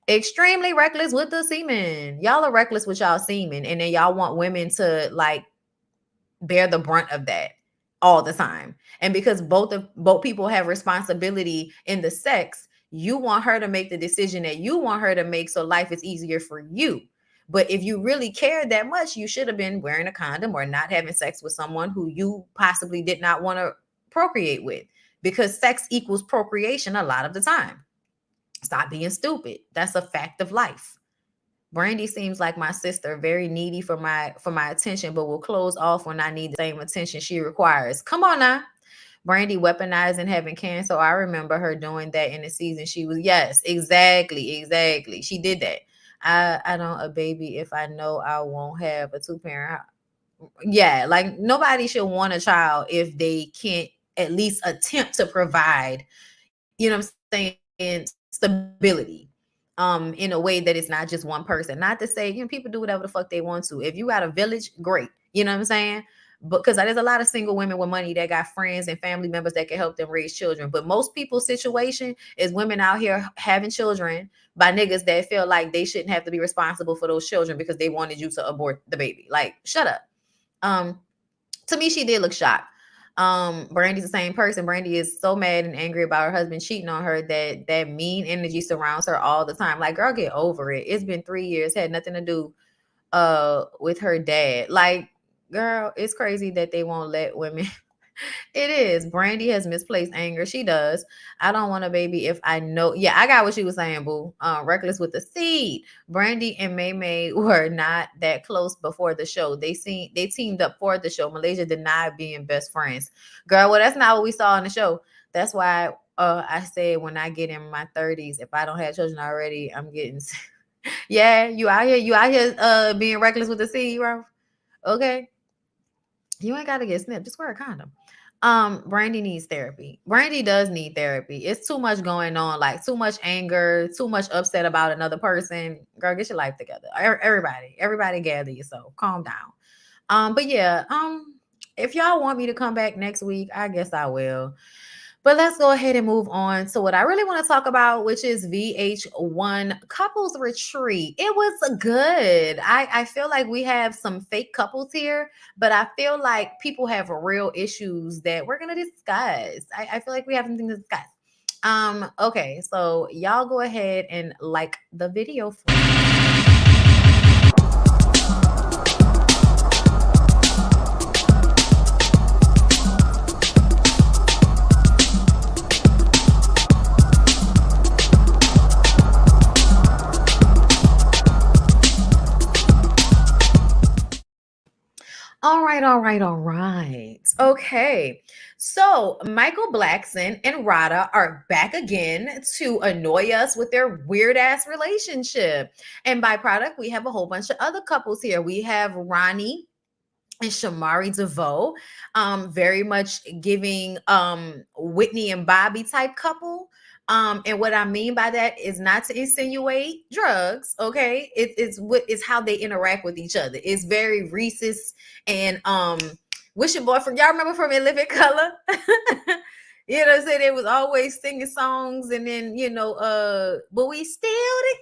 Extremely reckless with the semen. Y'all are reckless with y'all semen, and then y'all want women to like bear the brunt of that all the time. And because both people have responsibility in the sex, you want her to make the decision that you want her to make so life is easier for you. But if you really cared that much, you should have been wearing a condom or not having sex with someone who you possibly did not want to procreate with, because sex equals procreation a lot of the time. Stop being stupid. That's a fact of life. Brandy seems like my sister, very needy for my attention, but will close off when I need the same attention she requires. Come on now. Brandy weaponizing having cancer. I remember her doing that in the season. She was, yes, exactly. She did that. I don't a baby if I know I won't have a 2-parent. Yeah, like nobody should want a child if they can't at least attempt to provide, you know what I'm saying, stability. In a way that it's not just one person. Not to say, people do whatever the fuck they want to. If you got a village, great. You know what I'm saying? Because there's a lot of single women with money that got friends and family members that can help them raise children. But most people's situation is women out here having children by niggas that feel like they shouldn't have to be responsible for those children because they wanted you to abort the baby. Like, shut up. To me, she did look shocked. Brandy's the same person. Brandy is so mad and angry about her husband cheating on her that that mean energy surrounds her all the time. Like, girl, get over it. It's been 3 years, had nothing to do with her dad. Like, girl, it's crazy that they won't let women. It is. Brandy has misplaced anger. She does. I don't want a baby if I know. Yeah, I got what she was saying, boo. Reckless with the seed. Brandy and May May were not that close before the show. They teamed up for the show. Malaysia denied being best friends. Girl, well, that's not what we saw in the show. That's why I said when I get in my 30s, if I don't have children already, I'm getting yeah, you out here being reckless with the seed, bro. Okay. You ain't gotta get snipped. Just wear a condom. Brandy needs therapy. Brandy does need therapy. It's too much going on, like too much anger, too much upset about another person. Girl, get your life together. Everybody gather yourself. Calm down. But yeah, if y'all want me to come back next week, I guess I will. But let's go ahead and move on to what I really want to talk about, which is VH1 Couples Retreat. It was good. I feel like we have some fake couples here, but I feel like people have real issues that we're going to discuss. I feel like we have something to discuss. Okay, so y'all go ahead and like the video for me. All right. Okay. So Michael Blackson and Rada are back again to annoy us with their weird ass relationship. And by product, we have a whole bunch of other couples here. We have Ronnie and Shamari DeVoe, very much giving Whitney and Bobby type couple. And what I mean by that is not to insinuate drugs, okay? It's how they interact with each other. It's very Reese's and what's your boyfriend? Y'all remember from In Living Color? You know, so they was always singing songs, and then but we still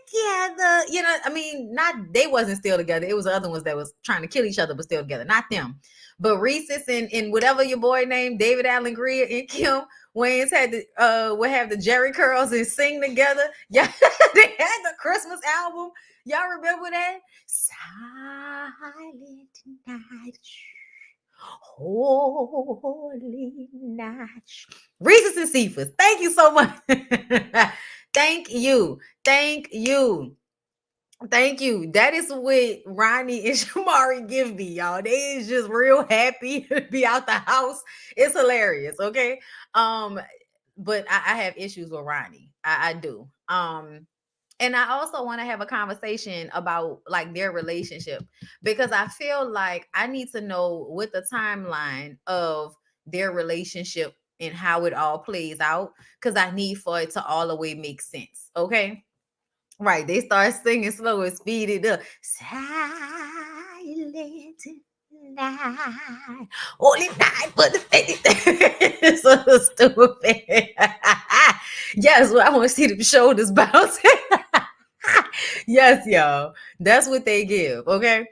together. You know, I mean, not they wasn't still together. It was the other ones that was trying to kill each other, but still together. Not them, but Reese's and whatever your boy named David Allen Greer and Kim Wayans had to would have the Jerry curls and sing together. Yeah, they had the Christmas album. Y'all remember that? Silent night. Holy night. Reese's and Cephas. Thank you so much. Thank you. That is what Ronnie and Shamari give me, y'all. They is just real happy to be out the house. It's hilarious, okay? But I have issues with Ronnie. I do. And I also want to have a conversation about like their relationship, because I feel like I need to know what the timeline of their relationship and how it all plays out, because I need for it to all the way make sense. Okay. Right. They start singing slow and speed it up. Silent night. Only night for the face. It's so stupid. Yes, well, I want to see the shoulders bouncing. Yes, y'all. That's what they give. Okay.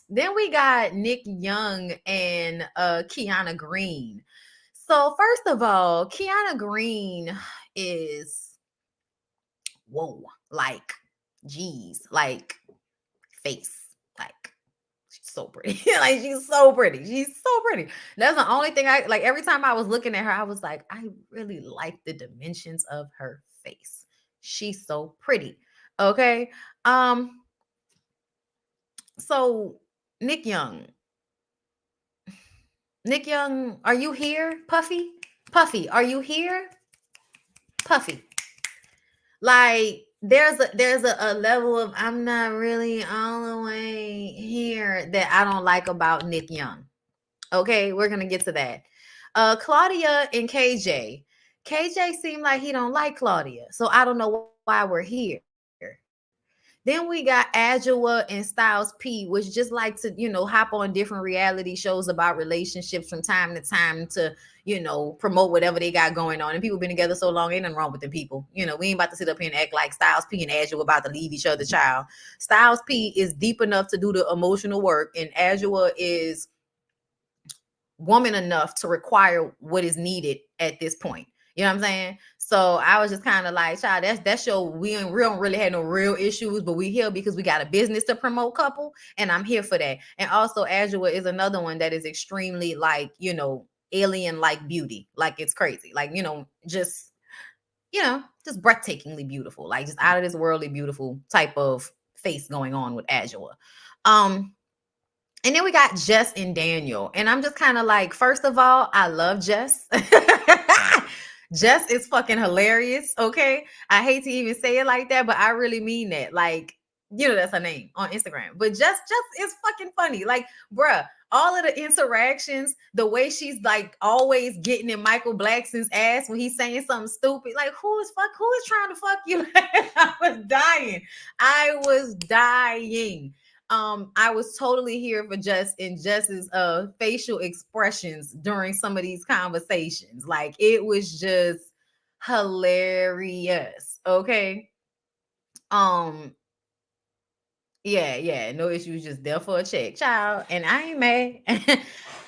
Then we got Nick Young and Kiana Green. So first of all, Kiana Green is whoa, like geez, like face, like she's so pretty. Like she's so pretty. That's the only thing I like. Every time I was looking at her, I was like, I really like the dimensions of her face. She's so pretty. Okay. So Nick Young, are you here? Puffy, are you here? Puffy. Like there's a level of I'm not really all the way here that I don't like about Nick Young. Okay, we're gonna get to that. Claudia and KJ. KJ seemed like he don't like Claudia, so I don't know why we're here. Then we got Adjoa and Styles P, which just like to, hop on different reality shows about relationships from time to time to, promote whatever they got going on. And people been together so long, ain't nothing wrong with them people. We ain't about to sit up here and act like Styles P and Adjoa about to leave each other child. Styles P is deep enough to do the emotional work, and Adjoa is woman enough to require what is needed at this point. You know what I'm saying? So I was just kind of like, child, that's your, we don't really have no real issues, but we here because we got a business to promote, couple, and I'm here for that. And also Azure is another one that is extremely like, alien like beauty. Like it's crazy. Like, just breathtakingly beautiful, like just out of this worldly beautiful type of face going on with Azure. And then we got Jess and Daniel. And I'm just kind of like, first of all, I love Jess. Jess is fucking hilarious. Okay. I hate to even say it like that, but I really mean that. Like, that's her name on Instagram. But Jess is fucking funny. Like, bruh, all of the interactions, the way she's like always getting in Michael Blackson's ass when he's saying something stupid. Like, who is trying to fuck you? I was dying. I was totally here for Jess and Jess's facial expressions during some of these conversations. Like it was just hilarious. Okay. Yeah, no issues, just there for a check, child. And I ain't mad.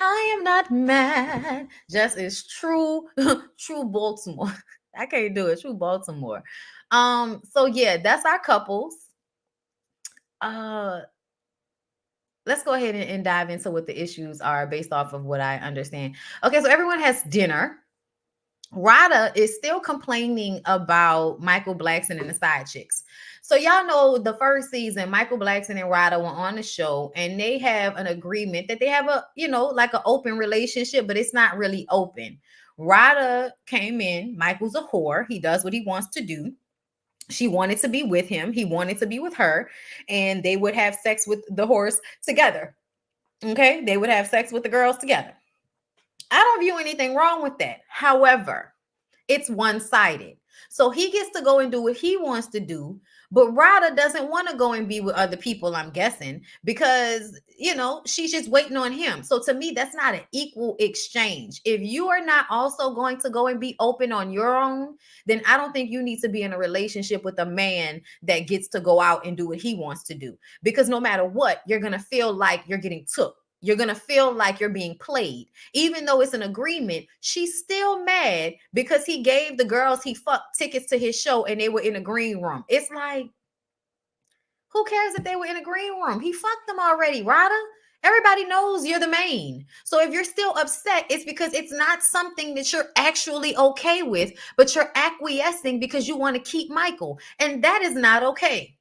I am not mad. Jess is true Baltimore. I can't do it. True Baltimore. So yeah, that's our couples. Let's go ahead and dive into what the issues are based off of what I understand. Okay, so everyone has dinner. Rada is still complaining about Michael Blackson and the side chicks. So y'all know the first season, Michael Blackson and Rada were on the show and they have an agreement that they have a, like an open relationship, but it's not really open. Rada came in. Michael's a whore. He does what he wants to do. She wanted to be with him. He wanted to be with her. And they would have sex with the horse together. Okay? They would have sex with the girls together. I don't view anything wrong with that. However, it's one-sided. So he gets to go and do what he wants to do, but Rada doesn't want to go and be with other people, I'm guessing, because, she's just waiting on him. So to me, that's not an equal exchange. If you are not also going to go and be open on your own, then I don't think you need to be in a relationship with a man that gets to go out and do what he wants to do. Because no matter what, you're going to feel like you're getting took. You're going to feel like you're being played. Even though it's an agreement, she's still mad because he gave the girls he fucked tickets to his show and they were in a green room. It's like, who cares if they were in a green room? He fucked them already, Rada. Everybody knows you're the main. So if you're still upset, it's because it's not something that you're actually okay with, but you're acquiescing because you want to keep Michael. And that is not okay.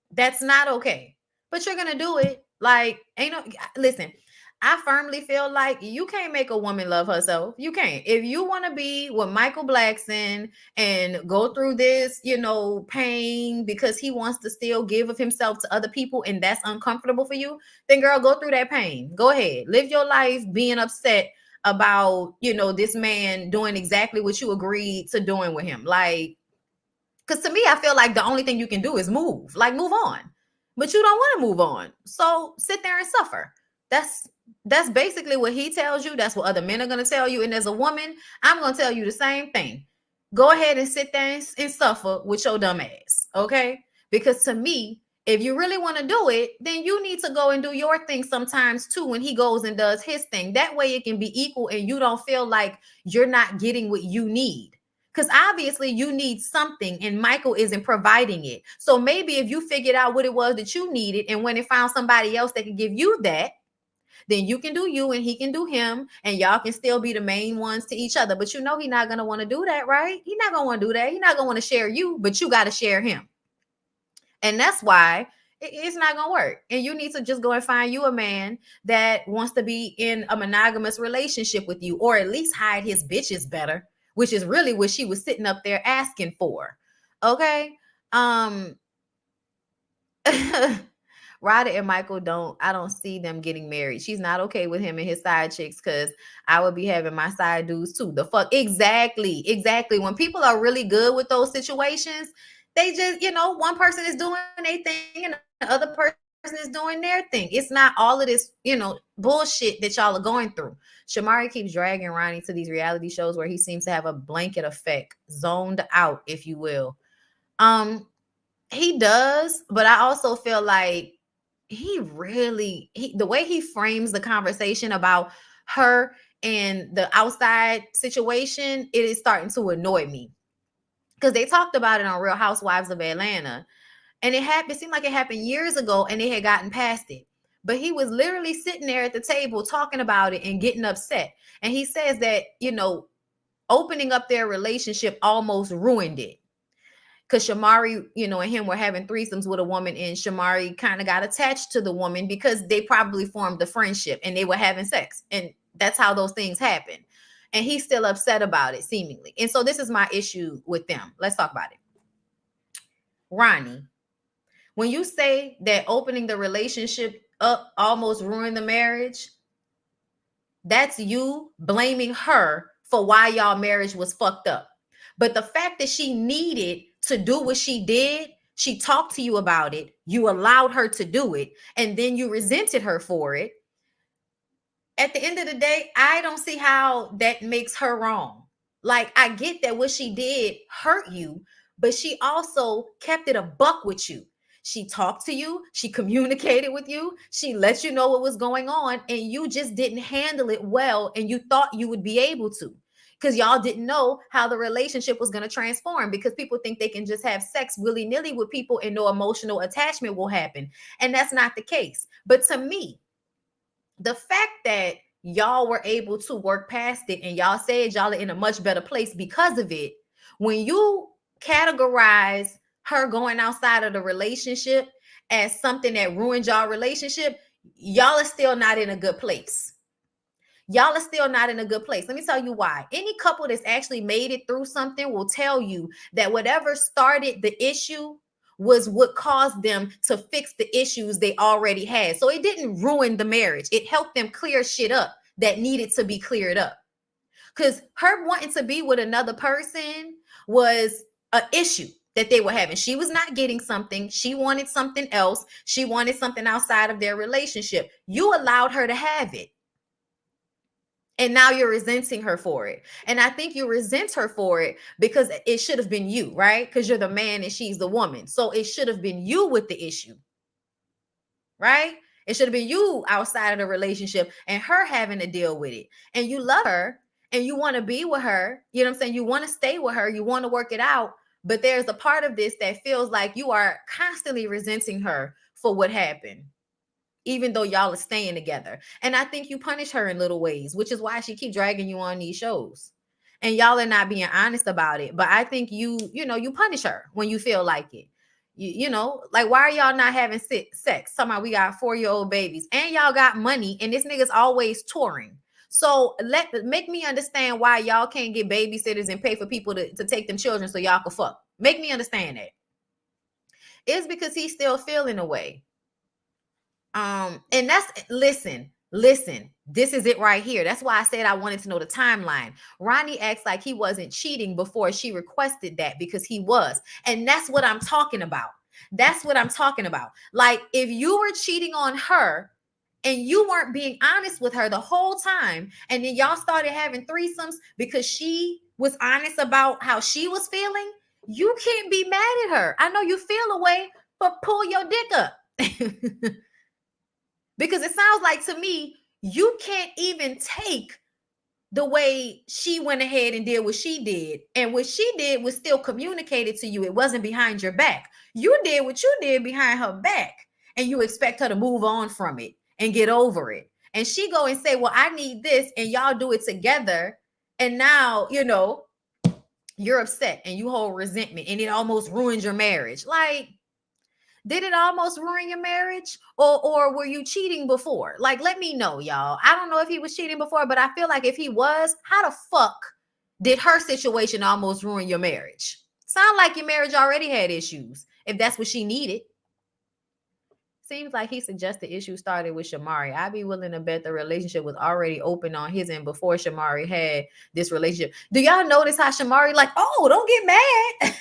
That's not okay. But you're going to do it. Like, listen, I firmly feel like you can't make a woman love herself. You can't. If you want to be with Michael Blackson and go through this, pain because he wants to still give of himself to other people and that's uncomfortable for you, then girl, go through that pain. Go ahead. Live your life being upset about, this man doing exactly what you agreed to doing with him. Like, because to me, I feel like the only thing you can do is move on. But you don't want to move on. So sit there and suffer. That's basically what he tells you. That's what other men are going to tell you. And as a woman, I'm going to tell you the same thing. Go ahead and sit there and suffer with your dumb ass. Okay? Because to me, if you really want to do it, then you need to go and do your thing sometimes too when he goes and does his thing. That way it can be equal and you don't feel like you're not getting what you need. Because obviously you need something and Michael isn't providing it. So maybe if you figured out what it was that you needed and went and found somebody else that can give you that, then you can do you and he can do him and y'all can still be the main ones to each other. But he's not going to want to do that, right? He's not going to want to do that. He's not going to want to share you, but you got to share him. And that's why it's not going to work. And you need to just go and find you a man that wants to be in a monogamous relationship with you, or at least hide his bitches better, which is really what she was sitting up there asking for. Okay. Rada and Michael I don't see them getting married. She's not okay with him and his side chicks because I would be having my side dudes too. The fuck? Exactly. When people are really good with those situations, they just, one person is doing their thing and the other person is doing their thing. It's not all of this, bullshit that y'all are going through. Shamari keeps dragging Ronnie to these reality shows where he seems to have a blanket effect, zoned out, if you will. He does, but I also feel like the way he frames the conversation about her and the outside situation, it is starting to annoy me. Because they talked about it on Real Housewives of Atlanta. And it seemed like it happened years ago and they had gotten past it. But he was literally sitting there at the table talking about it and getting upset. And he says that, opening up their relationship almost ruined it. Because Shamari, and him were having threesomes with a woman, and Shamari kind of got attached to the woman because they probably formed a friendship and they were having sex. And that's how those things happen. And he's still upset about it, seemingly. And so this is my issue with them. Let's talk about it. Ronnie, when you say that opening the relationship up almost ruined the marriage, that's you blaming her for why y'all marriage was fucked up. But the fact that she needed to do what she did, she talked to you about it, you allowed her to do it, and then you resented her for it. At the end of the day, I don't see how that makes her wrong. Like, I get that what she did hurt you, but she also kept it a buck with you. She talked to you, she communicated with you, she let you know what was going on, and you just didn't handle it well, and you thought you would be able to. Because y'all didn't know how the relationship was going to transform, because people think they can just have sex willy-nilly with people and no emotional attachment will happen. And that's not the case. But to me, the fact that y'all were able to work past it and y'all said y'all are in a much better place because of it, when you categorize her going outside of the relationship as something that ruined y'all relationship, y'all are still not in a good place. Y'all are still not in a good place. Let me tell you why. Any couple that's actually made it through something will tell you that whatever started the issue was what caused them to fix the issues they already had. So it didn't ruin the marriage. It helped them clear shit up that needed to be cleared up. Because her wanting to be with another person was an issue that they were having. She was not getting something. She wanted something else. She wanted something outside of their relationship. You allowed her to have it. And now you're resenting her for it. And I think you resent her for it because it should have been you, right? Because you're the man and she's the woman. So it should have been you with the issue, right? It should have been you outside of the relationship and her having to deal with it. And you love her and you want to be with her. You know what I'm saying? You want to stay with her. You want to work it out. But there's a part of this that feels like you are constantly resenting her for what happened, even though y'all are staying together. And I think you punish her in little ways, which is why she keep dragging you on these shows. And y'all are not being honest about it. But I think you punish her when you feel like it. Like, why are y'all not having sex? Somehow we got 4-year-old babies and y'all got money and this nigga's always touring. So make me understand why y'all can't get babysitters and pay for people to take them children so y'all can fuck. Make me understand that. It's because he's still feeling away. And that's, listen, this is it right here. That's why I said I wanted to know the timeline. Ronnie acts like he wasn't cheating before she requested that, because he was. And that's what I'm talking about. That's what I'm talking about. Like, if you were cheating on her and you weren't being honest with her the whole time, and then y'all started having threesomes because she was honest about how she was feeling, you can't be mad at her. I know you feel a way, but pull your dick up. Because it sounds like to me, you can't even take the way she went ahead and did what she did. And what she did was still communicated to you. It wasn't behind your back. You did what you did behind her back. And you expect her to move on from it and get over it. And she go and say, well, I need this. And y'all do it together. And now, you're upset and you hold resentment. And it almost ruins your marriage. Like, did it almost ruin your marriage? Or were you cheating before? Like, let me know, y'all. I don't know if he was cheating before, but I feel like if he was, how the fuck did her situation almost ruin your marriage? Sound like your marriage already had issues, if that's what she needed. Seems like he suggested issues started with Shamari. I'd be willing to bet the relationship was already open on his end before Shamari had this relationship. Do y'all notice how Shamari like, oh, don't get mad?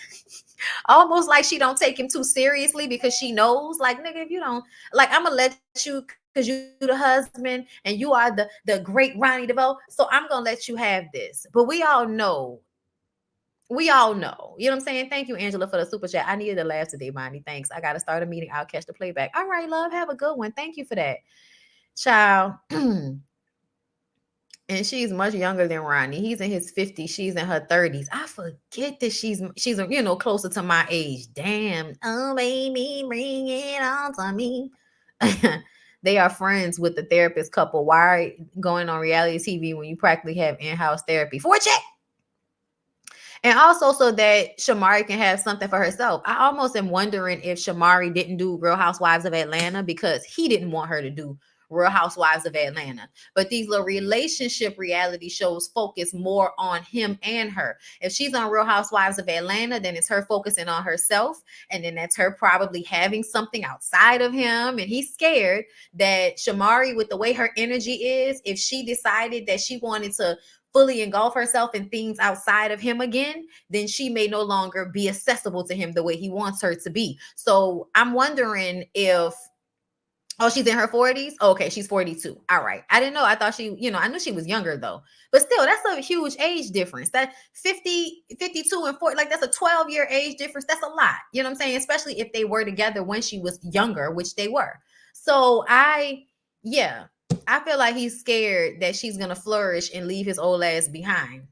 Almost like she don't take him too seriously, because she knows, like, nigga, if you don't, like, I'm gonna let you, because you the husband and you are the great Ronnie DeVoe, so I'm gonna let you have this. But we all know, you know what I'm saying? Thank you, Angela, for the super chat. I needed to laugh today, Bonnie. Thanks. I gotta start a meeting. I'll catch the playback. All right, love, have a good one. Thank you for that, child. And she's much younger than Ronnie. He's in his 50s. She's in her 30s. I forget that she's closer to my age. Damn. Oh, baby, bring it on to me. They are friends with the therapist couple. Why are you going on reality TV when you practically have in-house therapy? For a check. And also so that Shamari can have something for herself. I almost am wondering if Shamari didn't do Real Housewives of Atlanta because he didn't want her to do Real Housewives of Atlanta. But these little relationship reality shows focus more on him and her. If she's on Real Housewives of Atlanta, then it's her focusing on herself. And then that's her probably having something outside of him. And he's scared that Shamari, with the way her energy is, if she decided that she wanted to fully engulf herself in things outside of him again, then she may no longer be accessible to him the way he wants her to be. So I'm wondering if, oh, she's in her 40s. Okay, she's 42. All right. I didn't know. I thought she, I knew she was younger though. But still, that's a huge age difference. That 50, 52 and 40, like that's a 12-year age difference. That's a lot. You know what I'm saying? Especially if they were together when she was younger, which they were. So I feel like he's scared that she's going to flourish and leave his old ass behind.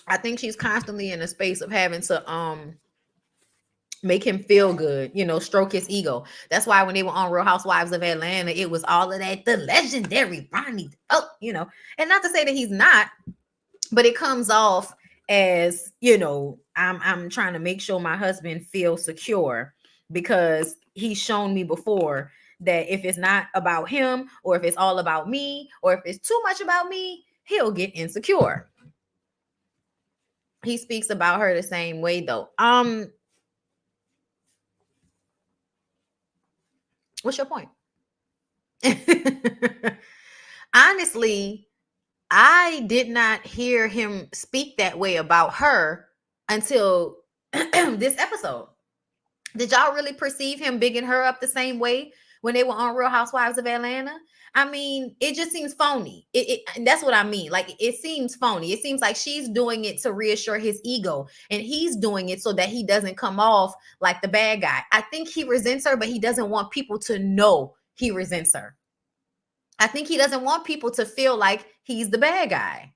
I think she's constantly in a space of having to make him feel good, stroke his ego. That's why when they were on Real Housewives of Atlanta, it was all of that, the legendary Ronnie. And not to say that he's not, but it comes off as, I'm trying to make sure my husband feels secure, because he's shown me before that if it's not about him, or if it's all about me, or if it's too much about me, he'll get insecure. He speaks about her the same way though. What's your point? Honestly, I did not hear him speak that way about her until this episode. Did y'all really perceive him bigging her up the same way when they were on Real Housewives of Atlanta? I mean, it just seems phony. And that's what I mean. Like, it seems phony. It seems like she's doing it to reassure his ego, and he's doing it so that he doesn't come off like the bad guy. I think he resents her, but he doesn't want people to know he resents her. I think he doesn't want people to feel like he's the bad guy.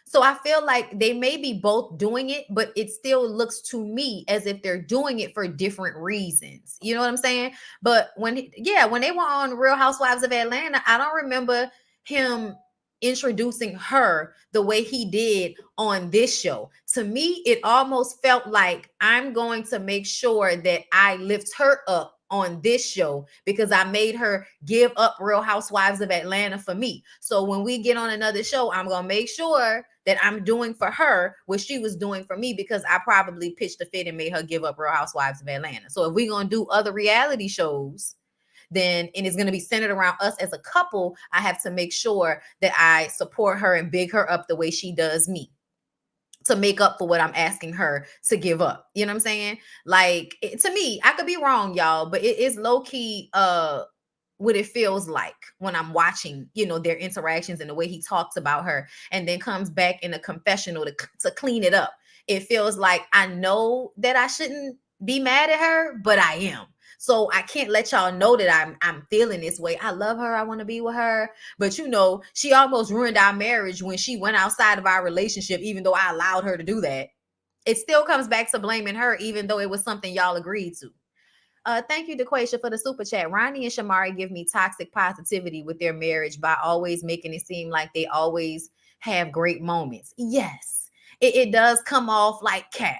So I feel like they may be both doing it, but it still looks to me as if they're doing it for different reasons. You know what I'm saying? But when they were on Real Housewives of Atlanta, I don't remember him introducing her the way he did on this show. To me, it almost felt like, I'm going to make sure that I lift her up on this show because I made her give up Real Housewives of Atlanta for me. So when we get on another show, I'm going to make sure that I'm doing for her what she was doing for me, because I probably pitched a fit and made her give up Real Housewives of Atlanta. So if we're going to do other reality shows, and it's going to be centered around us as a couple, I have to make sure that I support her and big her up the way she does me, to make up for what I'm asking her to give up. You know what I'm saying? Like, to me, I could be wrong, y'all, but it is low key what it feels like when I'm watching, their interactions and the way he talks about her, and then comes back in a confessional to clean it up. It feels like, I know that I shouldn't be mad at her, but I am. So I can't let y'all know that I'm feeling this way. I love her. I want to be with her. But she almost ruined our marriage when she went outside of our relationship, even though I allowed her to do that. It still comes back to blaming her, even though it was something y'all agreed to. Thank you, DeQuasia, for the super chat. Ronnie and Shamari give me toxic positivity with their marriage by always making it seem like they always have great moments. Yes, it does come off like cap.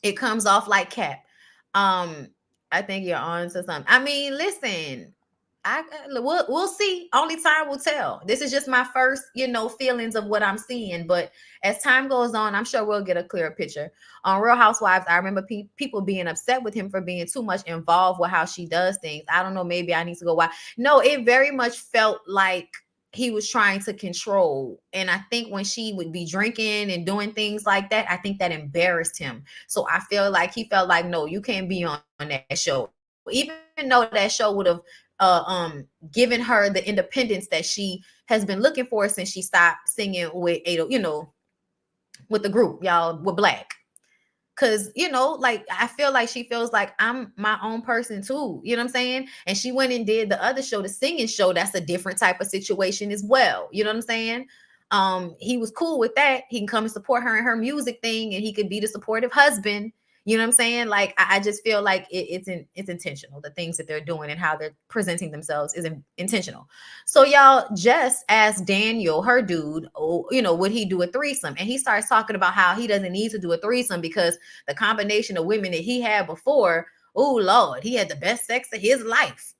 It comes off like cap. I think you're on to something. I mean, listen, we'll see. Only time will tell. This is just my first, feelings of what I'm seeing. But as time goes on, I'm sure we'll get a clearer picture. On Real Housewives, I remember people being upset with him for being too much involved with how she does things. I don't know. Maybe I need to go watch. No, it very much felt like he was trying to control. And I think when she would be drinking and doing things like that, I think that embarrassed him. So I feel like he felt like, no, you can't be on that show. Even though that show would have given her the independence that she has been looking for since she stopped singing with with the group, y'all, with Black. Cause like I feel like she feels like I'm my own person too. You know what I'm saying? And she went and did the other show, the singing show. That's a different type of situation as well. You know what I'm saying? He was cool with that. He can come and support her in her music thing, and he could be the supportive husband. You know what I'm saying? Like I just feel like it's intentional. The things that they're doing and how they're presenting themselves is intentional. So y'all, Jess asked Daniel, her dude, would he do a threesome? And he starts talking about how he doesn't need to do a threesome because the combination of women that he had before, oh Lord, he had the best sex of his life,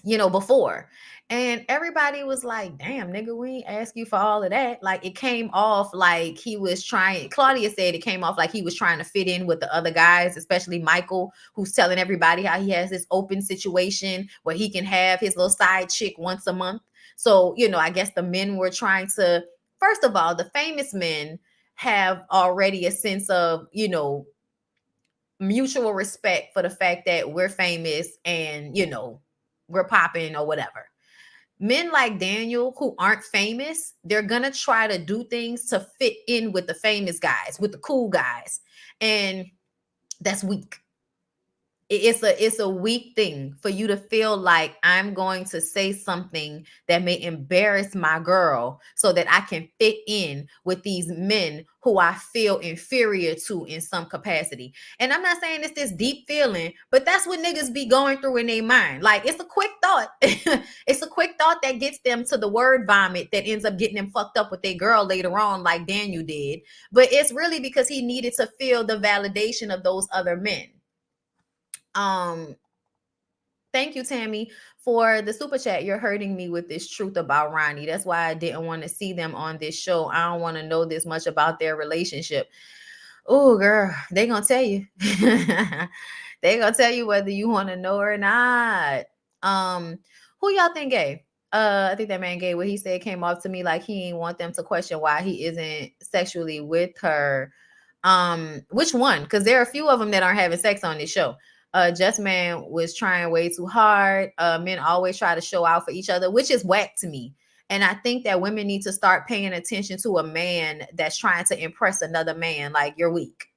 before. And everybody was like, damn, nigga, we ain't ask you for all of that. Like it came off like he was trying. Claudia said it came off like he was trying to fit in with the other guys, especially Michael, who's telling everybody how he has this open situation where he can have his little side chick once a month. So, I guess the men were trying to, first of all, the famous men have already a sense of, mutual respect for the fact that we're famous and, we're popping or whatever. Men like Daniel who aren't famous, they're gonna try to do things to fit in with the famous guys, with the cool guys, and that's weak. It's a weak thing for you to feel like I'm going to say something that may embarrass my girl so that I can fit in with these men who I feel inferior to in some capacity. And I'm not saying it's this deep feeling, but that's what niggas be going through in their mind. Like it's a quick thought. It's a quick thought that gets them to the word vomit that ends up getting them fucked up with their girl later on, like Daniel did. But it's really because he needed to feel the validation of those other men. Thank you, Tammy, for the super chat. You're hurting me with this truth about Ronnie. That's why I didn't want to see them on this show. I don't want to know this much about their relationship. Oh, girl, they gonna tell you. They gonna tell you whether you want to know or not. Who y'all think gay? I think that man gay. What he said came off to me like he didn't want them to question why he isn't sexually with her. Which one? Because there are a few of them that aren't having sex on this show. Just Man was trying way too hard. Men always try to show out for each other, which is whack to me. And I think that women need to start paying attention to a man that's trying to impress another man. Like, you're weak.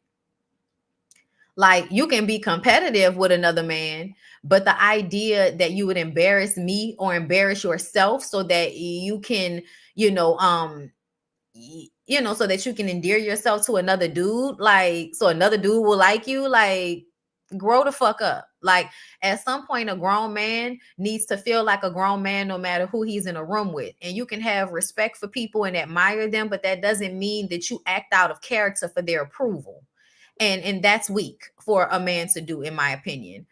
Like, you can be competitive with another man, but the idea that you would embarrass me or embarrass yourself so that you can, so that you can endear yourself to another dude, like, so another dude will like you, like, grow the fuck up. Like, at some point, a grown man needs to feel like a grown man no matter who he's in a room with. And you can have respect for people and admire them, but that doesn't mean that you act out of character for their approval. And that's weak for a man to do, in my opinion.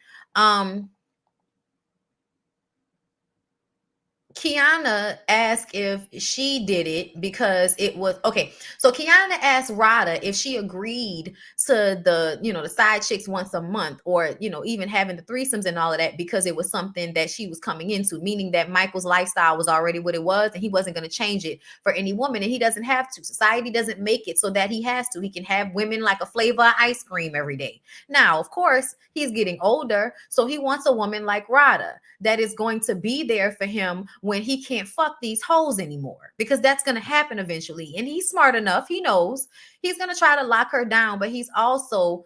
Kiana asked if she did it because it was okay. So Kiana asked Rada if she agreed to the side chicks once a month, or even having the threesomes and all of that, because it was something that she was coming into, meaning that Michael's lifestyle was already what it was and he wasn't going to change it for any woman, and he doesn't have to. Society doesn't make it so that he has to. He can have women like a flavor of ice cream every day. Now, of course, he's getting older, so he wants a woman like Rada that is going to be there for him when he can't fuck these hoes anymore, because that's going to happen eventually. And he's smart enough. He knows he's going to try to lock her down, but he's also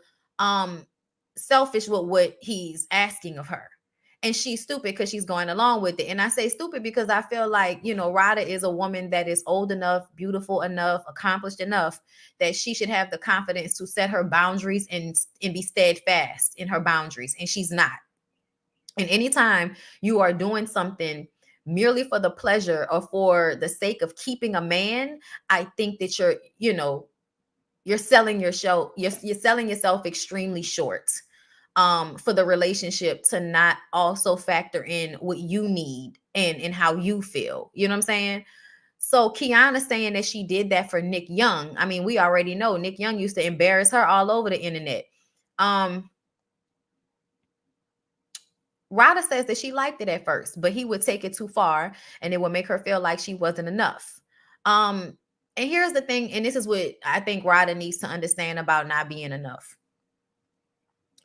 selfish with what he's asking of her. And she's stupid because she's going along with it. And I say stupid because I feel like, Rada is a woman that is old enough, beautiful enough, accomplished enough that she should have the confidence to set her boundaries and be steadfast in her boundaries. And she's not. And anytime you are doing something merely for the pleasure or for the sake of keeping a man, I think that you're selling your show. You're selling yourself extremely short for the relationship to not also factor in what you need and how you feel. You know what I'm saying? So Kiana saying that she did that for Nick Young. I mean, we already know Nick Young used to embarrass her all over the internet. Rada says that she liked it at first, but he would take it too far and it would make her feel like she wasn't enough. And here's the thing, and this is what I think Rada needs to understand about not being enough.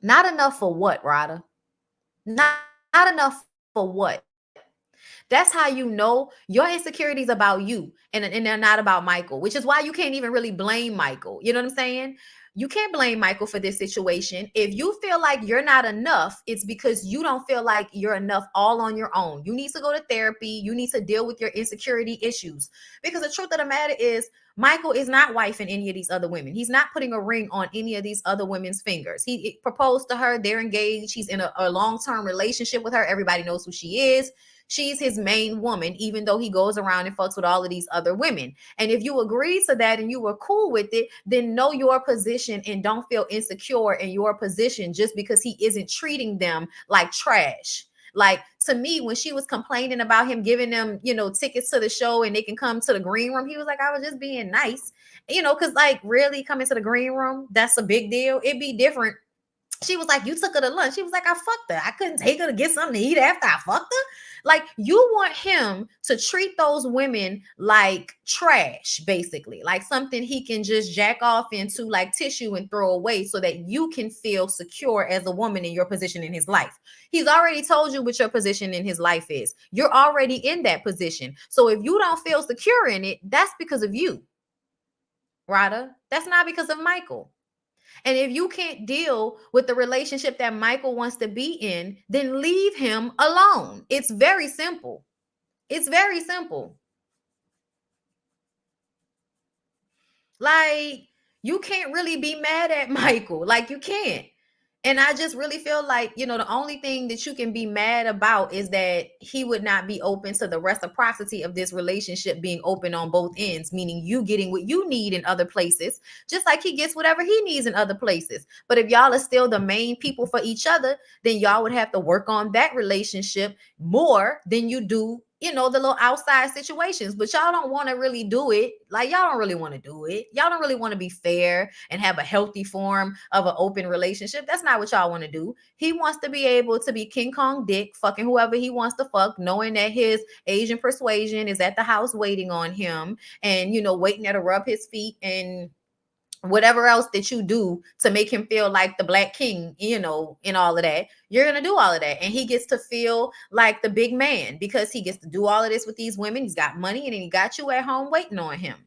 Not enough for what, Rada? Not enough for what? That's how you know your insecurities about you and they're not about Michael, which is why you can't even really blame Michael. You know what I'm saying? you can't blame Michael for this situation. If you feel like you're not enough, it's because you don't feel like you're enough all on your own. You need to go to therapy. You need to deal with your insecurity issues. Because the truth of the matter is, Michael is not wifing any of these other women. He's not putting a ring on any of these other women's fingers. He proposed to her. They're engaged. He's in a long-term relationship with her. Everybody knows who she is. She's his main woman, even though he goes around and fucks with all of these other women. And if you agree to that and you were cool with it, then know your position and don't feel insecure in your position just because he isn't treating them like trash. Like, to me, when she was complaining about him giving them, tickets to the show and they can come to the green room, he was like, I was just being nice, because like, really coming to the green room, that's a big deal. It'd be different. She was like, you took her to lunch. She was like, I fucked her. I couldn't take her to get something to eat after I fucked her. Like, you want him to treat those women like trash, basically, like something he can just jack off into like tissue and throw away so that you can feel secure as a woman in your position in his life. He's already told you what your position in his life is. You're already in that position. So if you don't feel secure in it, that's because of you, Rada. That's not because of Michael. And if you can't deal with the relationship that Michael wants to be in, then leave him alone. It's very simple. It's very simple. Like, you can't really be mad at Michael. Like, you can't. And I just really feel like, the only thing that you can be mad about is that he would not be open to the reciprocity of this relationship being open on both ends, meaning you getting what you need in other places, just like he gets whatever he needs in other places. But if y'all are still the main people for each other, then y'all would have to work on that relationship more than you do, the little outside situations. But y'all don't want to really do it. Like, y'all don't really want to do it. Y'all don't really want to be fair and have a healthy form of an open relationship. That's not what y'all want to do. He wants to be able to be King Kong dick, fucking whoever he wants to fuck, knowing that his Asian persuasion is at the house waiting on him and, waiting there to rub his feet and whatever else that you do to make him feel like the Black King, and all of that. You're going to do all of that. And he gets to feel like the big man because he gets to do all of this with these women. He's got money and then he got you at home waiting on him,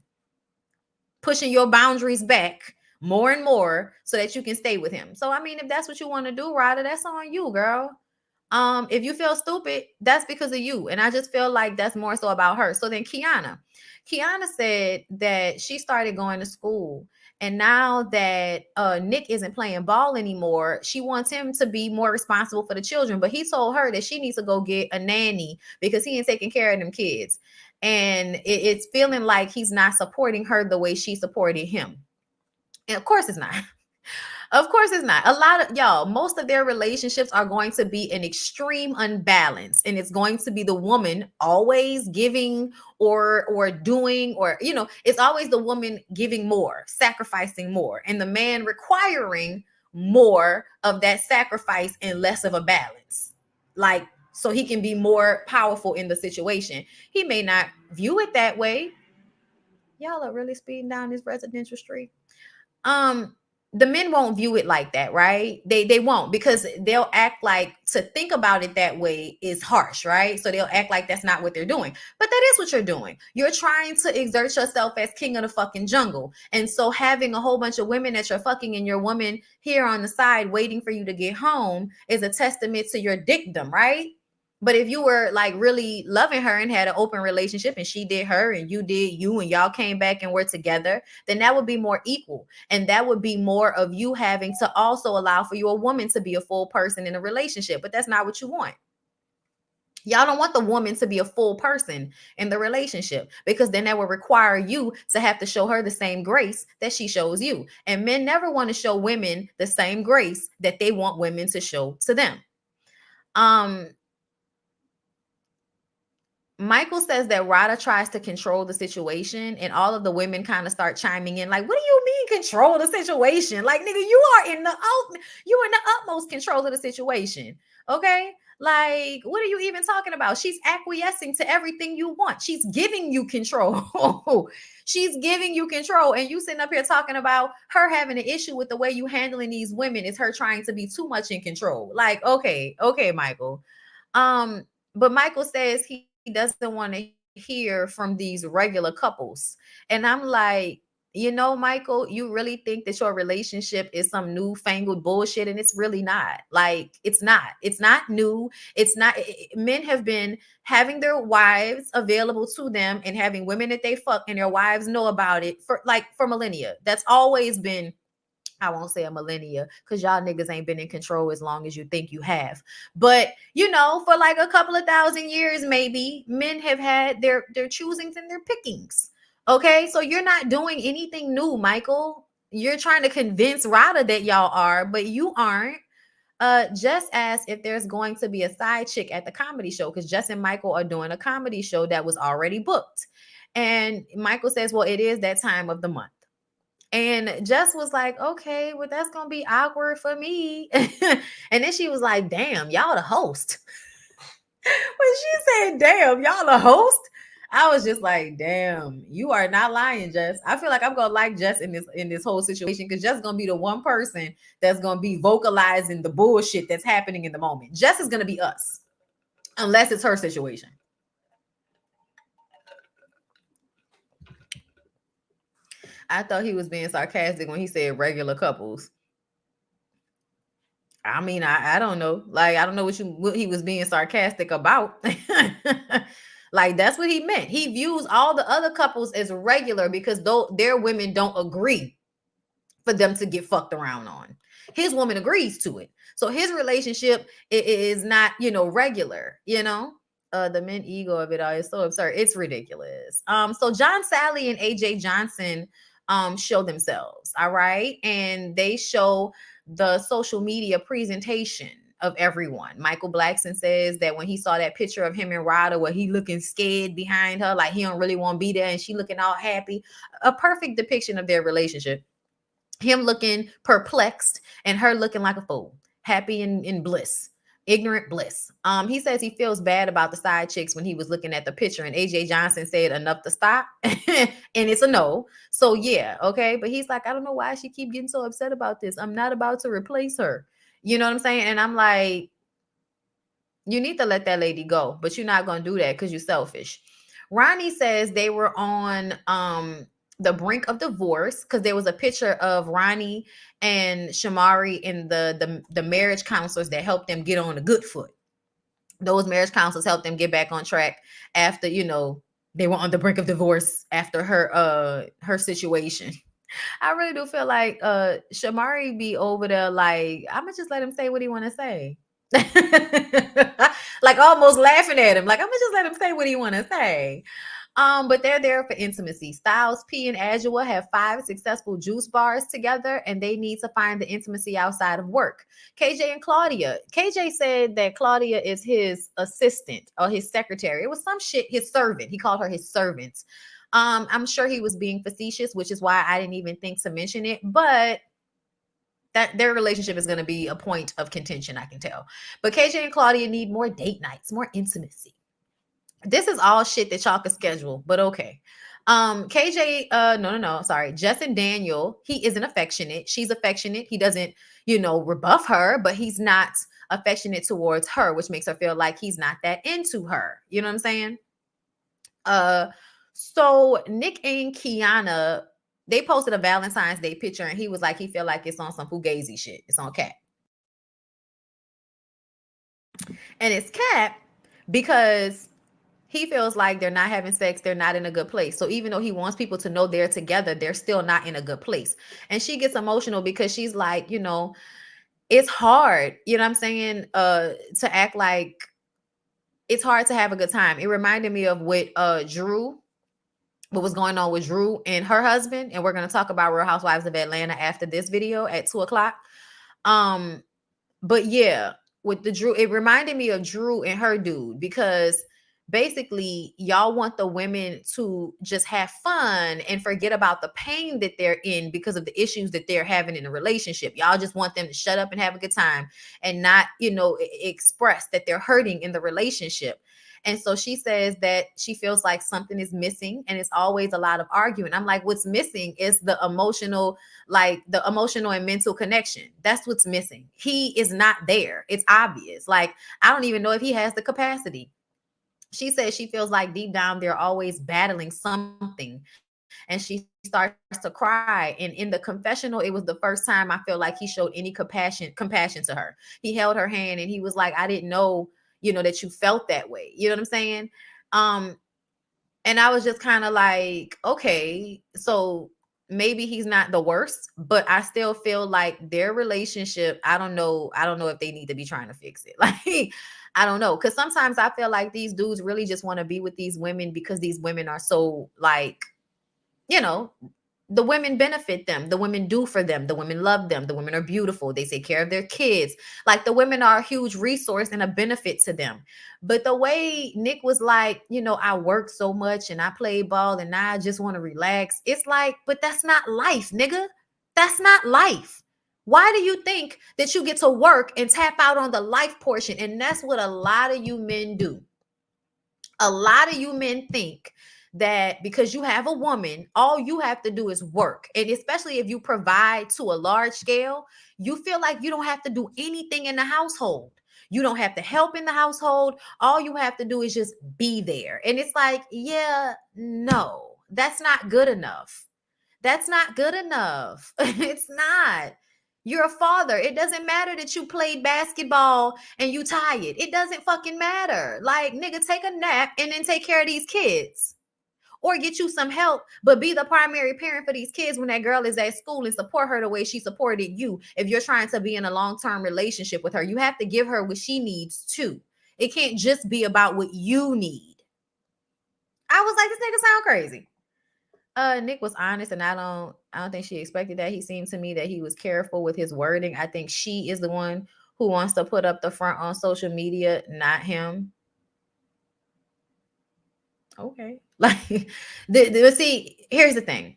pushing your boundaries back more and more so that you can stay with him. So, I mean, if that's what you want to do, Ryder, that's on you, girl. If you feel stupid, that's because of you. And I just feel like that's more so about her. So then Kiana said that she started going to school. And now that Nick isn't playing ball anymore, she wants him to be more responsible for the children. But he told her that she needs to go get a nanny because he ain't taking care of them kids. And it's feeling like he's not supporting her the way she supported him. And of course it's not. Of course it's not. A lot of y'all, most of their relationships are going to be an extreme unbalance. And it's going to be the woman always giving or doing, or, it's always the woman giving more, sacrificing more, and the man requiring more of that sacrifice and less of a balance. Like, so he can be more powerful in the situation. He may not view it that way. Y'all are really speeding down this residential street. The men won't view it like that, right? They won't, because they'll act like to think about it that way is harsh, right? So they'll act like that's not what they're doing. But that is what you're doing. You're trying to exert yourself as king of the fucking jungle. And so having a whole bunch of women that you're fucking and your woman here on the side waiting for you to get home is a testament to your dickdom, right? But if you were like really loving her and had an open relationship and she did her and you did you and y'all came back and were together, then that would be more equal. And that would be more of you having to also allow for your woman to be a full person in a relationship. But that's not what you want. Y'all don't want the woman to be a full person in the relationship, because then that would require you to have to show her the same grace that she shows you. And men never want to show women the same grace that they want women to show to them. Michael says that Rada tries to control the situation, and all of the women kind of start chiming in like, what do you mean control the situation? Like, nigga, you are in the utmost control of the situation. Okay? Like, what are you even talking about? She's acquiescing to everything you want. She's giving you control. She's giving you control. And you sitting up here talking about her having an issue with the way you handling these women is her trying to be too much in control. Like, okay, Michael. But Michael says he doesn't want to hear from these regular couples. And I'm like, You know, Michael, you really think that your relationship is some newfangled bullshit, and it's really not. Like, it's not. It's not new. It's not. Men have been having their wives available to them and having women that they fuck and their wives know about it for millennia. That's always been, I won't say a millennia because y'all niggas ain't been in control as long as you think you have. But you know, for like a couple of thousand years, maybe men have had their choosings and their pickings. Okay, so you're not doing anything new, Michael. You're trying to convince Rada that y'all are, but you aren't. Jess asked if there's going to be a side chick at the comedy show because Jess and Michael are doing a comedy show that was already booked. And Michael says, well, it is that time of the month. And Jess was like, okay, well, that's going to be awkward for me. And then she was like, damn, y'all the host. When she said, damn, y'all the host, I was just like, damn, you are not lying, Jess. I feel like I'm going to like Jess in this whole situation because Jess is going to be the one person that's going to be vocalizing the bullshit that's happening in the moment. Jess is going to be us, unless it's her situation. I thought he was being sarcastic when he said regular couples. I mean, I don't know. Like, I don't know what he was being sarcastic about. Like, that's what he meant. He views all the other couples as regular because their women don't agree for them to get fucked around on. His woman agrees to it. So his relationship is not, regular, the men ego of it all is so absurd. It's ridiculous. So John Sally and AJ Johnson show themselves, all right? And they show the social media presentation of everyone. Michael Blackson says that when he saw that picture of him and Rada where he looking scared behind her, like he don't really want to be there, and she looking all happy, a perfect depiction of their relationship. Him looking perplexed and her looking like a fool, happy and in bliss. Ignorant bliss. He says he feels bad about the side chicks when he was looking at the picture, and AJ Johnson said enough to stop, and it's a no. So yeah, okay. But he's like, I don't know why she keep getting so upset about this. I'm not about to replace her. You know what I'm saying? And I'm like, you need to let that lady go, but you're not gonna do that because you're selfish. Ronnie says they were on the brink of divorce because there was a picture of Ronnie and Shamari and the marriage counselors that helped them get on a good foot. Those marriage counselors helped them get back on track after, they were on the brink of divorce after her situation. I really do feel like Shamari be over there like, I'm gonna just let him say what he want to say. Like almost laughing at him. Like, I'm gonna just let him say what he want to say. But they're there for intimacy. Styles P and Adjua have 5 successful juice bars together, and they need to find the intimacy outside of work. KJ and Claudia. KJ said that Claudia is his assistant or his secretary. It was some shit, his servant. He called her his servant. I'm sure he was being facetious, which is why I didn't even think to mention it. But that their relationship is going to be a point of contention, I can tell. But KJ and Claudia need more date nights, more intimacy. This is all shit that y'all could schedule, but okay. KJ, no, sorry. Jess and Daniel, he isn't affectionate. She's affectionate. He doesn't, rebuff her, but he's not affectionate towards her, which makes her feel like he's not that into her. You know what I'm saying? So Nick and Kiana, they posted a Valentine's Day picture, and he was like, he feel like it's on some fugazi shit. It's on Cat. And it's Cat because he feels like they're not having sex. They're not in a good place. So even though he wants people to know they're together, they're still not in a good place. And she gets emotional because she's like, it's hard, you know what I'm saying? To act like it's hard to have a good time. It reminded me of what was going on with Drew and her husband. And we're going to talk about Real Housewives of Atlanta after this video at 2:00. But yeah, with the Drew, it reminded me of Drew and her dude because basically y'all want the women to just have fun and forget about the pain that they're in because of the issues that they're having in a relationship. Y'all just want them to shut up and have a good time and not, express that they're hurting in the relationship. And so she says that she feels like something is missing and it's always a lot of arguing. I'm like, what's missing is the emotional and mental connection. That's what's missing. He is not there. It's obvious. Like, I don't even know if he has the capacity. She says she feels like deep down they're always battling something and she starts to cry. And in the confessional, it was the first time I feel like he showed any compassion to her. He held her hand and he was like, I didn't know, that you felt that way. You know what I'm saying? And I was just kind of like, okay, so maybe he's not the worst, but I still feel like their relationship, I don't know if they need to be trying to fix it. Like, I don't know. Cause sometimes I feel like these dudes really just want to be with these women because these women are so like, you know, the women benefit them. The women do for them. The women love them. The women are beautiful. They take care of their kids. Like the women are a huge resource and a benefit to them. But the way Nick was like, I work so much and I play ball and now I just want to relax. It's like, but that's not life, nigga. That's not life. Why do you think that you get to work and tap out on the life portion? And that's what a lot of you men do. A lot of you men think that because you have a woman, all you have to do is work. And especially if you provide to a large scale, you feel like you don't have to do anything in the household. You don't have to help in the household. All you have to do is just be there. And it's like, yeah, no, that's not good enough. That's not good enough. It's not. You're a father. It doesn't matter that you played basketball and you tired. It doesn't fucking matter. Like, nigga, take a nap and then take care of these kids. Or get you some help, but be the primary parent for these kids when that girl is at school and support her the way she supported you. If you're trying to be in a long-term relationship with her, you have to give her what she needs too. It can't just be about what you need. I was like, this nigga sound crazy. Nick was honest, and I don't think she expected that. He seemed to me that he was careful with his wording. I think she is the one who wants to put up the front on social media, not him. Okay. Like, see, here's the thing.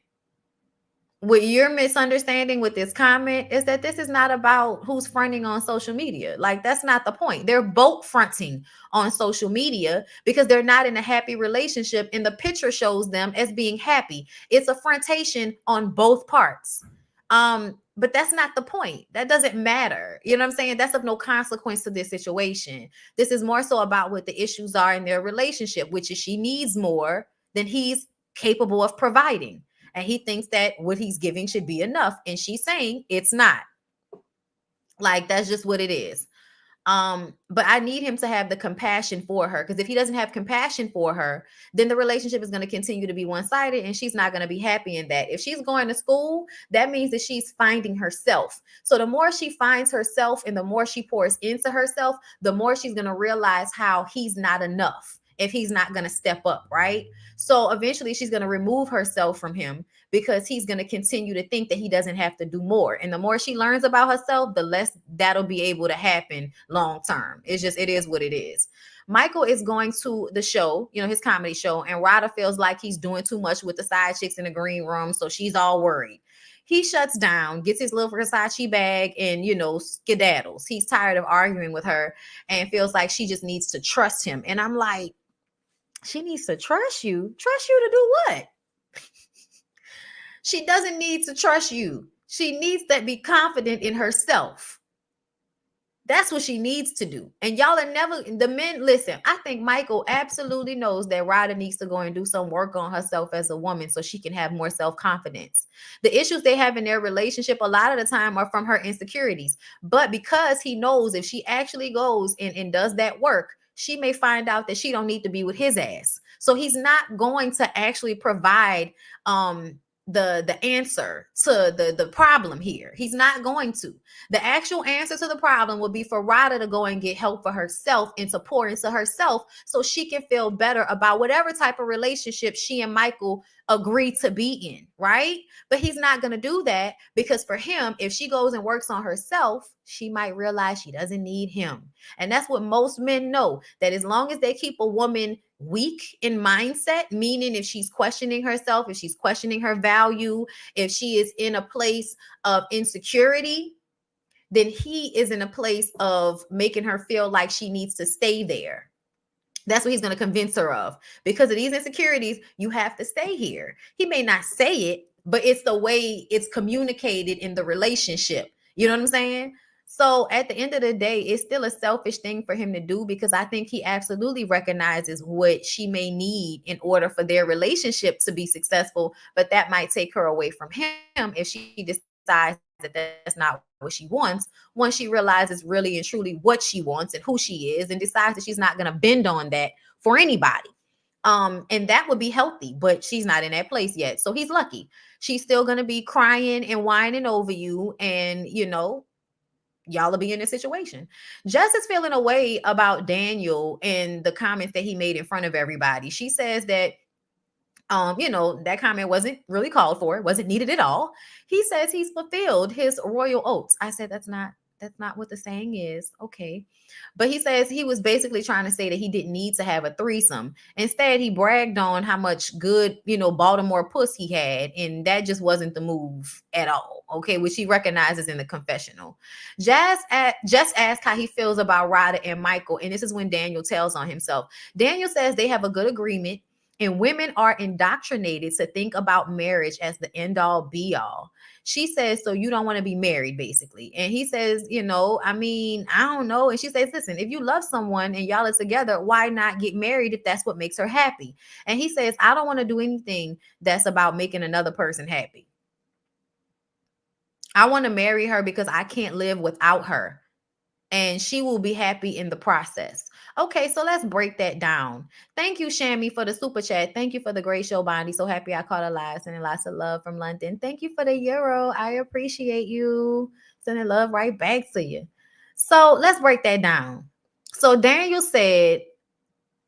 What you're misunderstanding with this comment is that this is not about who's fronting on social media. Like, that's not the point. They're both fronting on social media because they're not in a happy relationship, and the picture shows them as being happy. It's a frontation on both parts. But that's not the point. That doesn't matter. You know what I'm saying? That's of no consequence to this situation. This is more so about what the issues are in their relationship, which is she needs more than he's capable of providing. And he thinks that what he's giving should be enough. And she's saying it's not. Like, that's just what it is. But I need him to have the compassion for her, because if he doesn't have compassion for her, then the relationship is going to continue to be one-sided, and she's not going to be happy in that. If she's going to school, that means that she's finding herself. So the more she finds herself and the more she pours into herself, the more she's going to realize how he's not enough if he's not going to step up, right? So eventually she's going to remove herself from him because he's going to continue to think that he doesn't have to do more. And the more she learns about herself, the less that'll be able to happen long term. It is what it is. Michael is going to the show, his comedy show, and Rada feels like he's doing too much with the side chicks in the green room, so she's all worried. He shuts down, gets his little Versace bag, and, skedaddles. He's tired of arguing with her and feels like she just needs to trust him. And I'm like, she needs to trust you? Trust you to do what? She doesn't need to trust you. She needs to be confident in herself. That's what she needs to do. And y'all are never, the men, listen, I think Michael absolutely knows that Ryder needs to go and do some work on herself as a woman so she can have more self-confidence. The issues they have in their relationship a lot of the time are from her insecurities. But because he knows if she actually goes and does that work, she may find out that she don't need to be with his ass. So he's not going to actually provide the answer to the problem here. He's not going to. The actual answer to the problem would be for Ryder to go and get help for herself and to pour into herself so she can feel better about whatever type of relationship she and Michael agree to be in, right? But he's not going to do that because for him, if she goes and works on herself, she might realize she doesn't need him. And that's what most men know, that as long as they keep a woman weak in mindset, meaning if she's questioning herself, if she's questioning her value, if she is in a place of insecurity, then he is in a place of making her feel like she needs to stay there. That's what he's going to convince her of. Because of these insecurities, you have to stay here. He may not say it, but it's the way it's communicated in the relationship. You know what I'm saying? So at the end of the day, it's still a selfish thing for him to do, because I think he absolutely recognizes what she may need in order for their relationship to be successful. But that might take her away from him if she decides that that's not what she wants, once she realizes really and truly what she wants and who she is, and decides that she's not going to bend on that for anybody. And that would be healthy, but she's not in that place yet. So he's lucky. She's still going to be crying and whining over you. And, y'all will be in this situation. Jess is feeling a way about Daniel and the comments that he made in front of everybody. She says that that comment wasn't really called for, wasn't needed at all. He says he's fulfilled his royal oaths. I said that's not what the saying is. Okay. But he says he was basically trying to say that he didn't need to have a threesome. Instead, he bragged on how much good, Baltimore puss he had. And that just wasn't the move at all. Okay. Which he recognizes in the confessional. Just asked how he feels about Ryder and Michael. And this is when Daniel tells on himself. Daniel says they have a good agreement, and women are indoctrinated to think about marriage as the end all be all. She says, so you don't want to be married, basically. And he says, I don't know. And she says, listen, if you love someone and y'all are together, why not get married if that's what makes her happy? And he says, I don't want to do anything that's about making another person happy. I want to marry her because I can't live without her, and she will be happy in the process. Okay, so let's break that down. Thank you, Shammy, for the super chat. Thank you for the great show, Bondy. So happy I caught a live. Sending lots of love from London. Thank you for the euro. I appreciate you. Sending love right back to you. So let's break that down. So Daniel said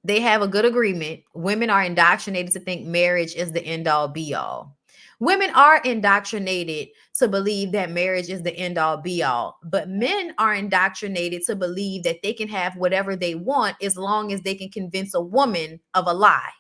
they have a good agreement. Women are indoctrinated to think marriage is the end all be all. Women are indoctrinated to believe that marriage is the end all be all, but men are indoctrinated to believe that they can have whatever they want as long as they can convince a woman of a lie.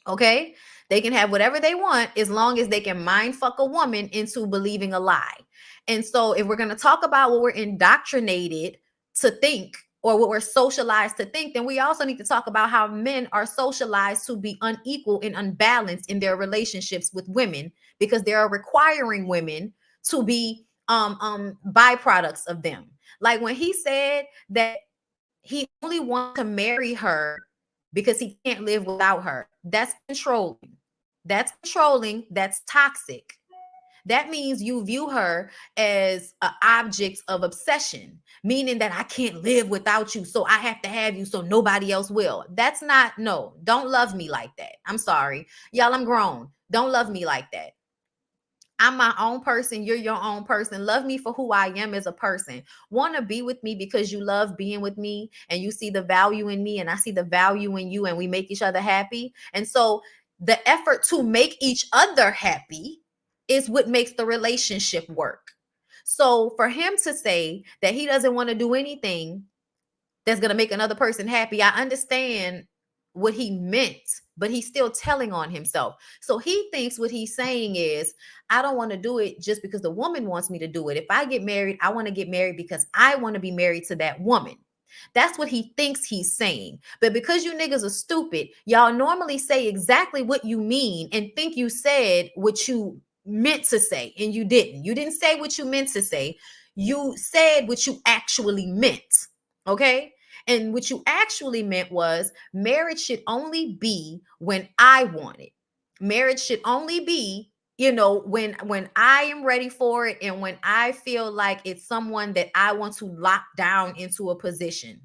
Okay? They can have whatever they want as long as they can mind fuck a woman into believing a lie. And so if we're going to talk about what we're indoctrinated to think, or what we're socialized to think, then we also need to talk about how men are socialized to be unequal and unbalanced in their relationships with women, because they are requiring women to be byproducts of them. Like when he said that he only wants to marry her because he can't live without her, that's controlling. That's controlling. That's toxic. That means you view her as an object of obsession, meaning that I can't live without you, so I have to have you so nobody else will. That's not, no, don't love me like that. I'm sorry. Y'all, I'm grown. Don't love me like that. I'm my own person. You're your own person. Love me for who I am as a person. Want to be with me because you love being with me and you see the value in me and I see the value in you and we make each other happy. And so the effort to make each other happy is what makes the relationship work. So for him to say that he doesn't want to do anything that's going to make another person happy, I understand what he meant, but he's still telling on himself. So he thinks what he's saying is, I don't want to do it just because the woman wants me to do it. If I get married, I want to get married because I want to be married to that woman. That's what he thinks he's saying. But because you niggas are stupid, y'all normally say exactly what you mean and think you said what you meant to say, and you didn't. You didn't say what you meant to say. You said what you actually meant. Okay? And what you actually meant was marriage should only be when I want it. Marriage should only be, when I am ready for it and when I feel like it's someone that I want to lock down into a position.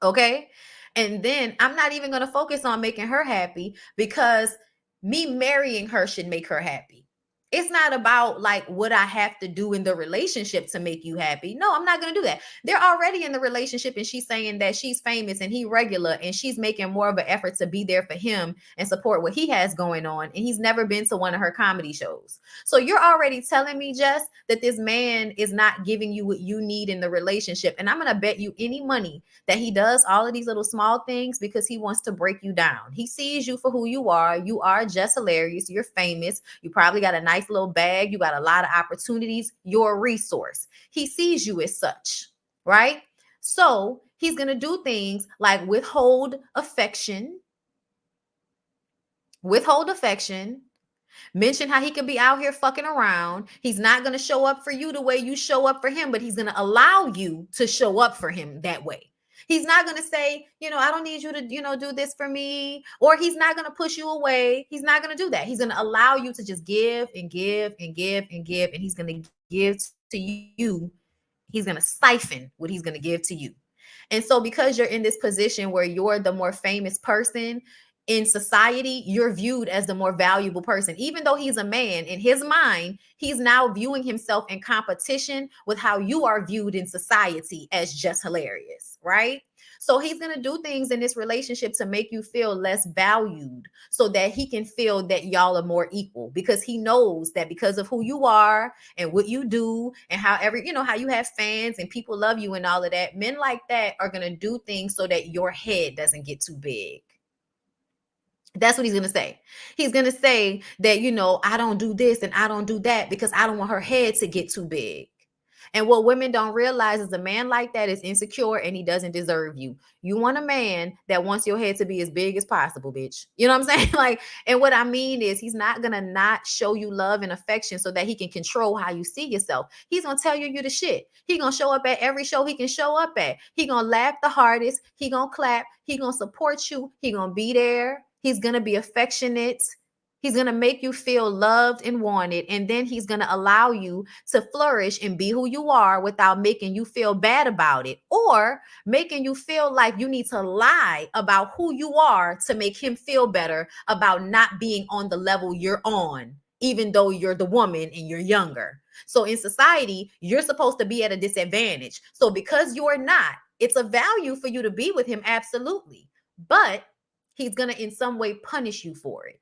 Okay? And then I'm not even going to focus on making her happy, because me marrying her should make her happy. It's not about like what I have to do in the relationship to make you happy. No, I'm not going to do that. They're already in the relationship and she's saying that she's famous and he regular and she's making more of an effort to be there for him and support what he has going on. And he's never been to one of her comedy shows. So you're already telling me, Jess, that this man is not giving you what you need in the relationship. And I'm going to bet you any money that he does all of these little small things because he wants to break you down. He sees you for who you are. You are just hilarious. You're famous. You probably got a nice little bag. You got a lot of opportunities. You're a resource. He sees you as such, right? So he's going to do things like withhold affection, Mention how he could be out here fucking around. He's not going to show up for you the way you show up for him, but he's going to allow you to show up for him that way. He's not going to say, I don't need you to, do this for me. Or he's not going to push you away. He's not going to do that. He's going to allow you to just give and give and give and give. And he's going to give to you. He's going to siphon what he's going to give to you. And so because you're in this position where you're the more famous person in society, you're viewed as the more valuable person. Even though he's a man, in his mind, he's now viewing himself in competition with how you are viewed in society as just hilarious, right? So he's going to do things in this relationship to make you feel less valued so that he can feel that y'all are more equal, because he knows that because of who you are and what you do and how how you have fans and people love you and all of that, men like that are going to do things so that your head doesn't get too big. That's what he's going to say. He's going to say that, I don't do this and I don't do that because I don't want her head to get too big. And what women don't realize is a man like that is insecure and he doesn't deserve you. You want a man that wants your head to be as big as possible, bitch. You know what I'm saying? And what I mean is he's not going to not show you love and affection so that he can control how you see yourself. He's going to tell you the shit. He's going to show up at every show he can show up at. He's going to laugh the hardest. He's going to clap. He's going to support you. He's going to be there. He's going to be affectionate. He's going to make you feel loved and wanted. And then he's going to allow you to flourish and be who you are without making you feel bad about it or making you feel like you need to lie about who you are to make him feel better about not being on the level you're on, even though you're the woman and you're younger. So in society, you're supposed to be at a disadvantage. So because you're not, it's a value for you to be with him. Absolutely. But he's going to in some way punish you for it.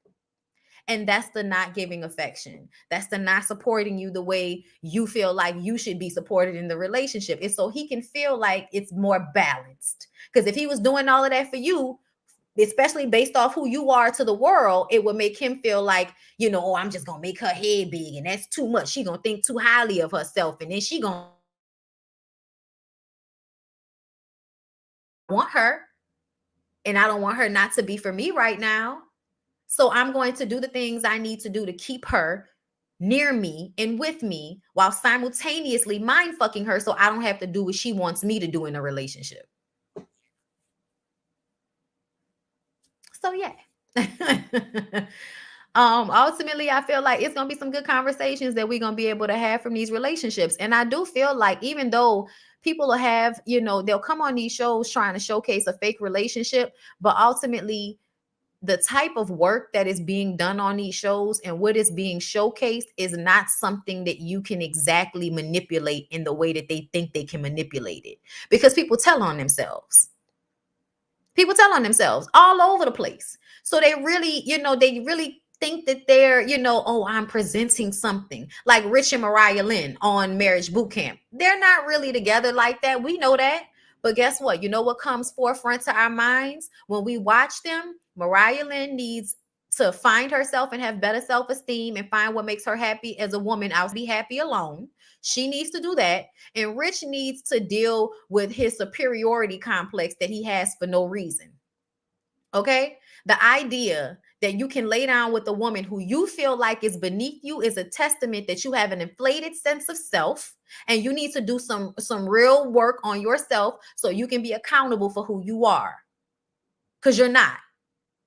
And that's the not giving affection. That's the not supporting you the way you feel like you should be supported in the relationship. It's so he can feel like it's more balanced. Because if he was doing all of that for you, especially based off who you are to the world, it would make him feel like, I'm just going to make her head big and that's too much. She going to think too highly of herself. And then she going to want her. And I don't want her not to be for me right now. So I'm going to do the things I need to do to keep her near me and with me while simultaneously mind fucking her so I don't have to do what she wants me to do in a relationship. So yeah. Ultimately, I feel like it's going to be some good conversations that we're going to be able to have from these relationships. And I do feel like even though people will have, they'll come on these shows trying to showcase a fake relationship, but ultimately the type of work that is being done on these shows and what is being showcased is not something that you can exactly manipulate in the way that they think they can manipulate it, because people tell on themselves. People tell on themselves all over the place. So they really, they really think that they're, I'm presenting something like Rich and Mariah Lynn on Marriage Boot Camp. They're not really together like that. We know that. But guess what? You know what comes forefront to our minds when we watch them? Mariah Lynn needs to find herself and have better self-esteem and find what makes her happy as a woman. I'll be happy alone. She needs to do that. And Rich needs to deal with his superiority complex that he has for no reason. Okay? The idea that you can lay down with a woman who you feel like is beneath you is a testament that you have an inflated sense of self, and you need to do some real work on yourself so you can be accountable for who you are, because you're not.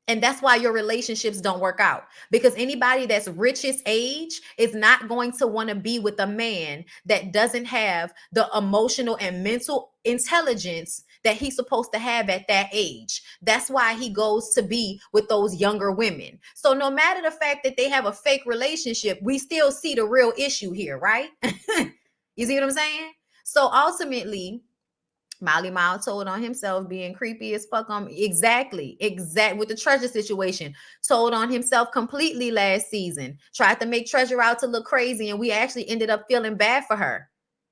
And that's why your relationships don't work out, because anybody that's Rich's age is not going to want to be with a man that doesn't have the emotional and mental intelligence that he's supposed to have at that age. That's why he goes to be with those younger women. So no matter the fact that they have a fake relationship, we still see the real issue here, right? You see what I'm saying? So ultimately, Molly Mile told on himself being creepy as fuck on exactly with the Treasure situation. Told on himself completely last season. Tried to make Treasure out to look crazy, and we actually ended up feeling bad for her.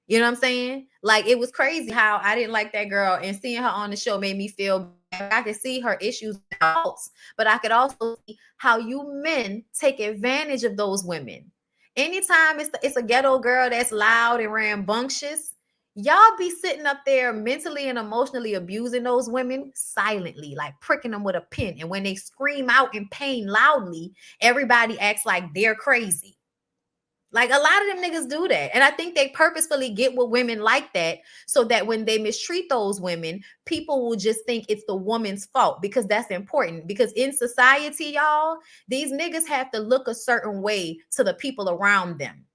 You know what I'm saying? Like, it was crazy how I didn't like that girl, and seeing her on the show made me feel bad. I could see her issues, but I could also see how you men take advantage of those women. Anytime it's a ghetto girl that's loud and rambunctious, Y'all be sitting up there mentally and emotionally abusing those women silently, like pricking them with a pin. And when they scream out in pain loudly, everybody acts like they're crazy. Like a lot of them niggas do that. And I think they purposefully get with women like that so that when they mistreat those women, people will just think it's the woman's fault, because that's important. Because in society, y'all, these niggas have to look a certain way to the people around them.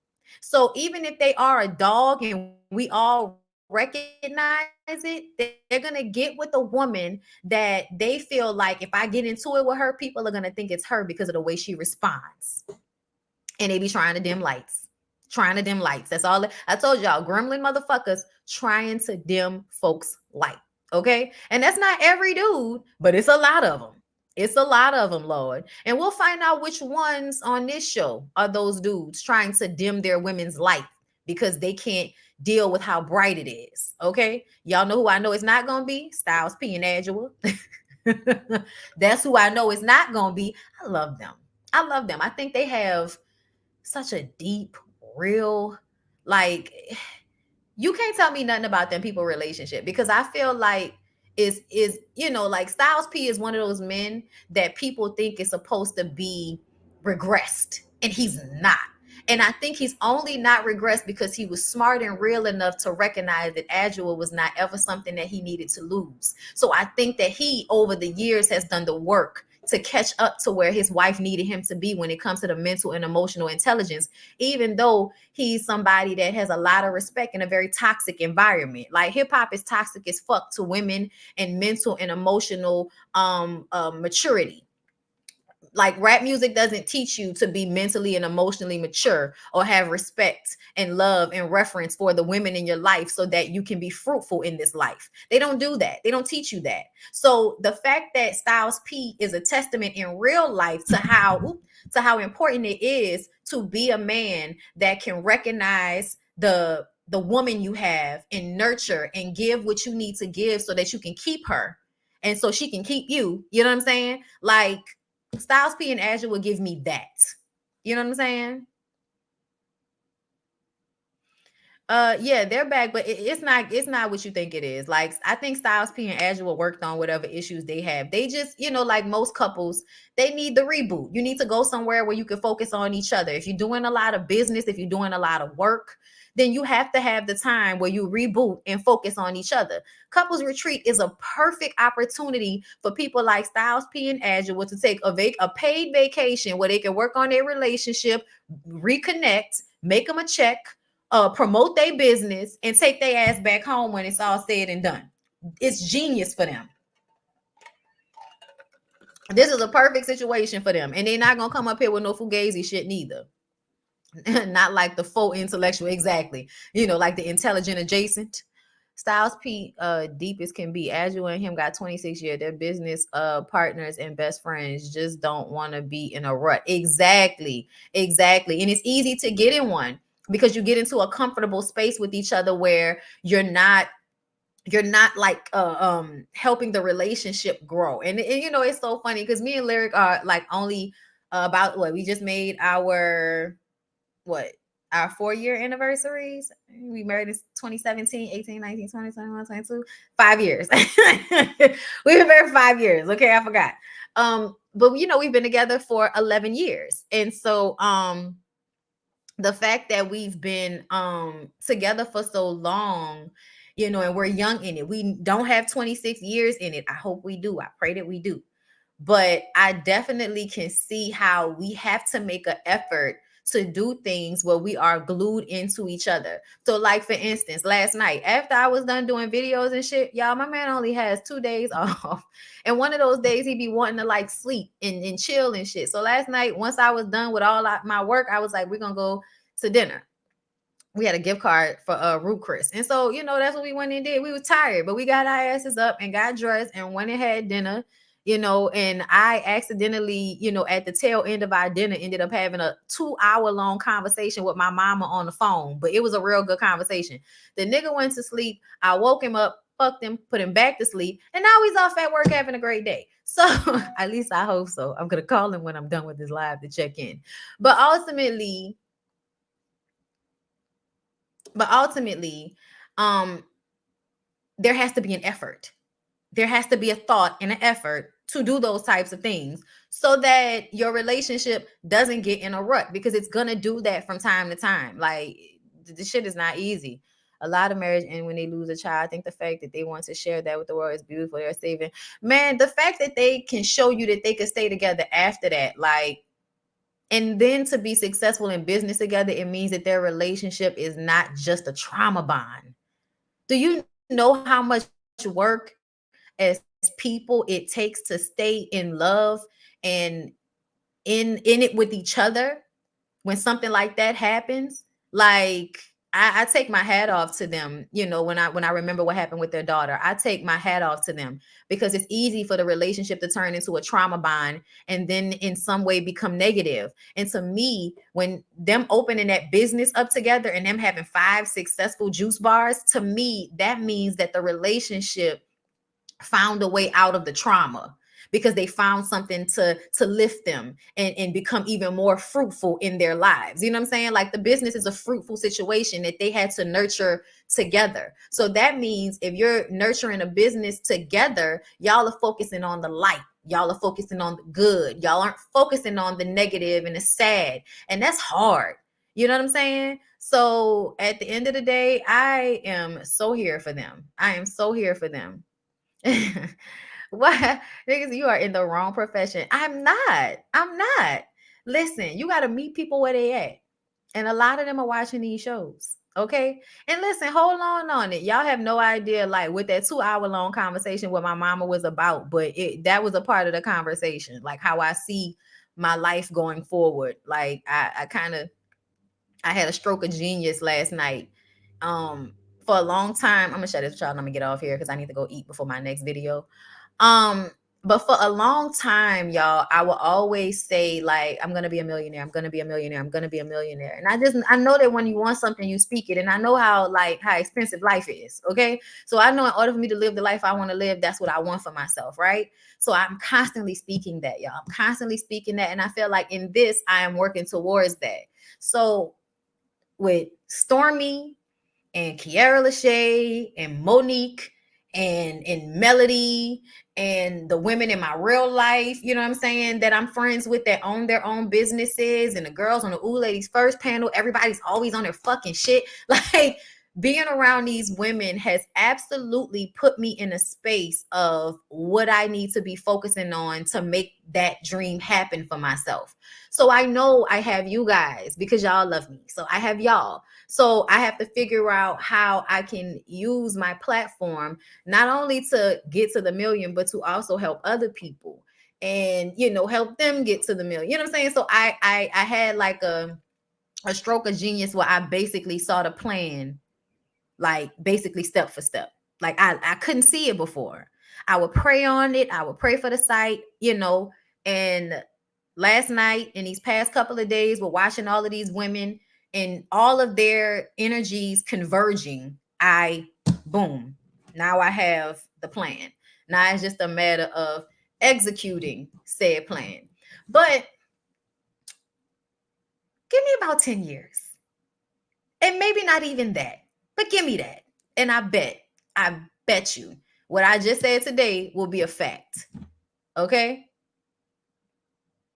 So even if they are a dog and we all recognize it, they're going to get with a woman that they feel like if I get into it with her, people are going to think it's her because of the way she responds. And they be trying to dim lights. Trying to dim lights. That's all. I told y'all, gremlin motherfuckers trying to dim folks' light. Okay? And that's not every dude, but it's a lot of them. It's a lot of them, Lord. And we'll find out which ones on this show are those dudes trying to dim their women's light because they can't deal with how bright it is. Okay? Y'all know who I know it's not going to be? Styles P and Adjua. That's who I know it's not going to be. I love them. I love them. I think they have such a deep, real, like, you can't tell me nothing about them people relationship, because I feel like is like Styles P is one of those men that people think is supposed to be regressed, and he's not. And I think he's only not regressed because he was smart and real enough to recognize that Adjua was not ever something that he needed to lose. So I think that he, over the years, has done the work to catch up to where his wife needed him to be when it comes to the mental and emotional intelligence, even though he's somebody that has a lot of respect in a very toxic environment. Like hip hop is toxic as fuck to women and mental and emotional maturity. Like rap music doesn't teach you to be mentally and emotionally mature or have respect and love and reference for the women in your life so that you can be fruitful in this life. They don't do that. They don't teach you that. So the fact that Styles P is a testament in real life to how important it is to be a man that can recognize the woman you have and nurture and give what you need to give so that you can keep her and so she can keep you. You know what I'm saying? Like, Styles P and Azure will give me that. You know what I'm saying? Yeah, they're back, but it's not what you think it is. Like, I think Styles P and Azure worked on whatever issues they have. They just, like most couples, they need the reboot. You need to go somewhere where you can focus on each other. If you're doing a lot of business, if you're doing a lot of work, then you have to have the time where you reboot and focus on each other. Couples Retreat is a perfect opportunity for people like Styles P and Azure to take a paid vacation where they can work on their relationship, reconnect, make them a check, promote their business, and take their ass back home when it's all said and done. It's genius for them. This is a perfect situation for them. And they're not going to come up here with no fugazi shit neither. Not like the faux intellectual, exactly. Like the intelligent adjacent. Styles P, deep as can be. Azure and him got 26 years. They're business partners and best friends. Just don't want to be in a rut. Exactly. And it's easy to get in one because you get into a comfortable space with each other where you're not like helping the relationship grow. And it's so funny because me and Lyric are like only about we just made our 4-year anniversaries. We married in 2017, 18, 19, 20, 21, 22. 5 years. We've been married for 5 years. Okay, I forgot. But we've been together for 11 years. And so the fact that we've been together for so long, and we're young in it. We don't have 26 years in it. I hope we do. I pray that we do. But I definitely can see how we have to make an effort to do things where we are glued into each other. So like, for instance, last night, after I was done doing videos and shit, y'all, my man only has 2 days off. And one of those days he be wanting to like sleep and chill and shit. So last night, once I was done with all my work, I was like, we're going to go to dinner. We had a gift card for Root Chris. And so, that's what we went and did. We were tired, but we got our asses up and got dressed and went and had dinner. And I accidentally, at the tail end of our dinner, ended up having a 2-hour-long conversation with my mama on the phone. But it was a real good conversation. The nigga went to sleep. I woke him up, fucked him, put him back to sleep. And now he's off at work having a great day. So at least I hope so. I'm going to call him when I'm done with this live to check in. But ultimately, um, there has to be an effort. There has to be a thought and an effort to do those types of things so that your relationship doesn't get in a rut, because it's gonna do that from time to time. Like, the shit is not easy. A lot of marriage, and when they lose a child, I think the fact that they want to share that with the world is beautiful. They're saving, man, the fact that they can show you that they can stay together after that, like, and then to be successful in business together, it means that their relationship is not just a trauma bond. Do you know how much work as people it takes to stay in love and in it with each other when something like that happens? Like, I take my hat off to them, when I remember what happened with their daughter. I take my hat off to them, because it's easy for the relationship to turn into a trauma bond and then in some way become negative. And to me, when them opening that business up together and them having 5 successful juice bars, to me, that means that the relationship found a way out of the trauma, because they found something to lift them and become even more fruitful in their lives. You know what I'm saying? Like, the business is a fruitful situation that they had to nurture together. So that means if you're nurturing a business together, y'all are focusing on the light. Y'all are focusing on the good. Y'all aren't focusing on the negative and the sad. And that's hard. You know what I'm saying? So at the end of the day, I am so here for them. I am so here for them. What? Niggas, you are in the wrong profession. I'm not. I'm not. Listen, you got to meet people where they at. And a lot of them are watching these shows. Okay. And listen, hold on it. Y'all have no idea, like, what that 2-hour long conversation with my mama was about, but that was a part of the conversation, like how I see my life going forward. Like, I had a stroke of genius last night. For a long time, I'm gonna shut this, child. I'm gonna get off here because I need to go eat before my next video. Um, but for a long time, y'all, I will always say, like, I'm gonna be a millionaire. I'm gonna be a millionaire. I'm gonna be a millionaire. And I know that when you want something, you speak it. And I know how expensive life is. Okay. So I know in order for me to live the life I want to live, that's what I want for myself. Right. So I'm constantly speaking that, y'all. I'm constantly speaking that. And I feel like in this, I am working towards that. So with Stormy and Kiara LaShae and Monique and Melody and the women in my real life, you know what I'm saying, that I'm friends with, that own their own businesses, and the girls on the Ooh Ladies First panel, everybody's always on their fucking shit. Like, being around these women has absolutely put me in a space of what I need to be focusing on to make that dream happen for myself. So I know I have you guys because y'all love me. So I have y'all. So I have to figure out how I can use my platform not only to get to the million, but to also help other people and, help them get to the million. You know what I'm saying? So I had like a stroke of genius where I basically saw the plan, like, basically step for step. Like, I couldn't see it before. I would pray on it. I would pray for the site, and last night and these past couple of days, we're watching all of these women and all of their energies converging. Boom, now I have the plan. Now it's just a matter of executing said plan. But give me about 10 years. And maybe not even that, but give me that. And I bet you what I just said today will be a fact. Okay?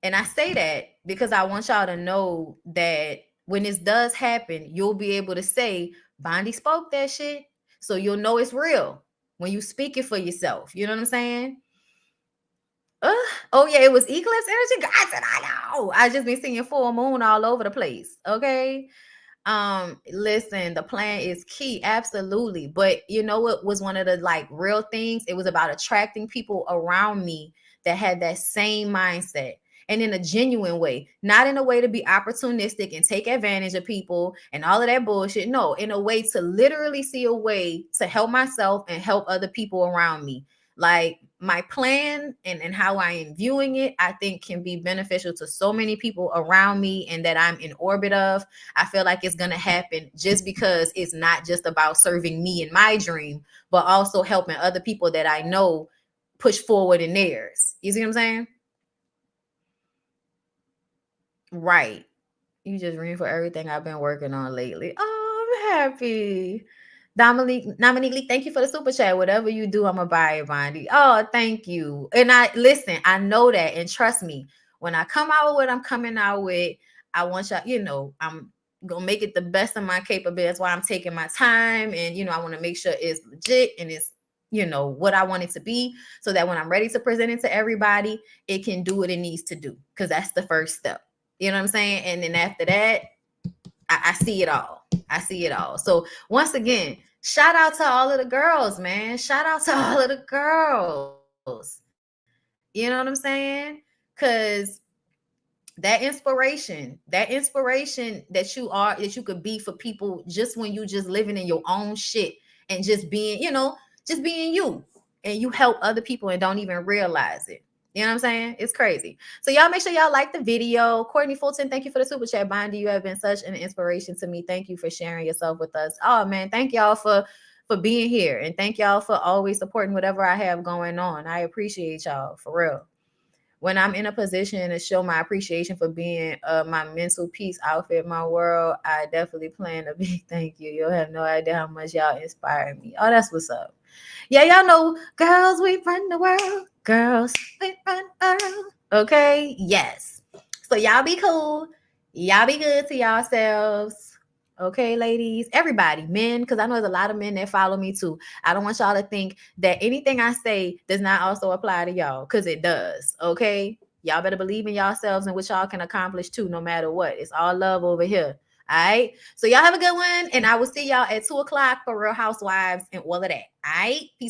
And I say that because I want y'all to know that when this does happen, you'll be able to say, Bondi spoke that shit. So you'll know it's real when you speak it for yourself. You know what I'm saying? Oh yeah, it was eclipse energy. God said, I know. I just been seeing full moon all over the place. Okay. Listen, the plan is key, absolutely. But you know what was one of the real things? It was about attracting people around me that had that same mindset, and in a genuine way, not in a way to be opportunistic and take advantage of people and all of that bullshit. No, in a way to literally see a way to help myself and help other people around me. Like, my plan and how I am viewing it, I think can be beneficial to so many people around me and that I'm in orbit of. I feel like it's going to happen just because it's not just about serving me and my dream, but also helping other people that I know push forward in theirs. You see what I'm saying? Right. You just read for everything I've been working on lately. Oh, I'm happy. Dominique Lee, thank you for the super chat. Whatever you do, I'm gonna buy it, Bondi. Oh, thank you. And I listen, I know that, and trust me, when I come out with what I'm coming out with, I want y'all, I'm gonna make it the best of my capability. That's why I'm taking my time, and I want to make sure it's legit and it's what I want it to be, so that when I'm ready to present it to everybody, it can do what it needs to do. Because that's the first step. You know what I'm saying? And then after that, I see it all. I see it all. So once again, shout out to all of the girls, man. Shout out to all of the girls. You know what I'm saying? Because that inspiration that you could be for people just when you just living in your own shit and just being, just being you, and you help other people and don't even realize it. You know what I'm saying? It's crazy. So y'all make sure y'all like the video. Courtney Fulton, thank you for the super chat. Bondi, you have been such an inspiration to me. Thank you for sharing yourself with us. Oh man, thank y'all for being here, and thank y'all for always supporting whatever I have going on. I appreciate y'all for real. When I'm in a position to show my appreciation for being my mental peace outfit, my world, I definitely plan a big thank you. You'll have no idea how much y'all inspire me. Oh, that's what's up. Yeah, y'all know, girls, we run the world. Girls, we run the world. Okay, yes. So y'all be cool. Y'all be good to yourselves. Okay, ladies, everybody, men, because I know there's a lot of men that follow me too. I don't want y'all to think that anything I say does not also apply to y'all, because it does. Okay, y'all better believe in yourselves and what y'all can accomplish too, no matter what. It's all love over here. All right. So y'all have a good one, and I will see y'all at 2:00 for Real Housewives and all of that. All right. Peace.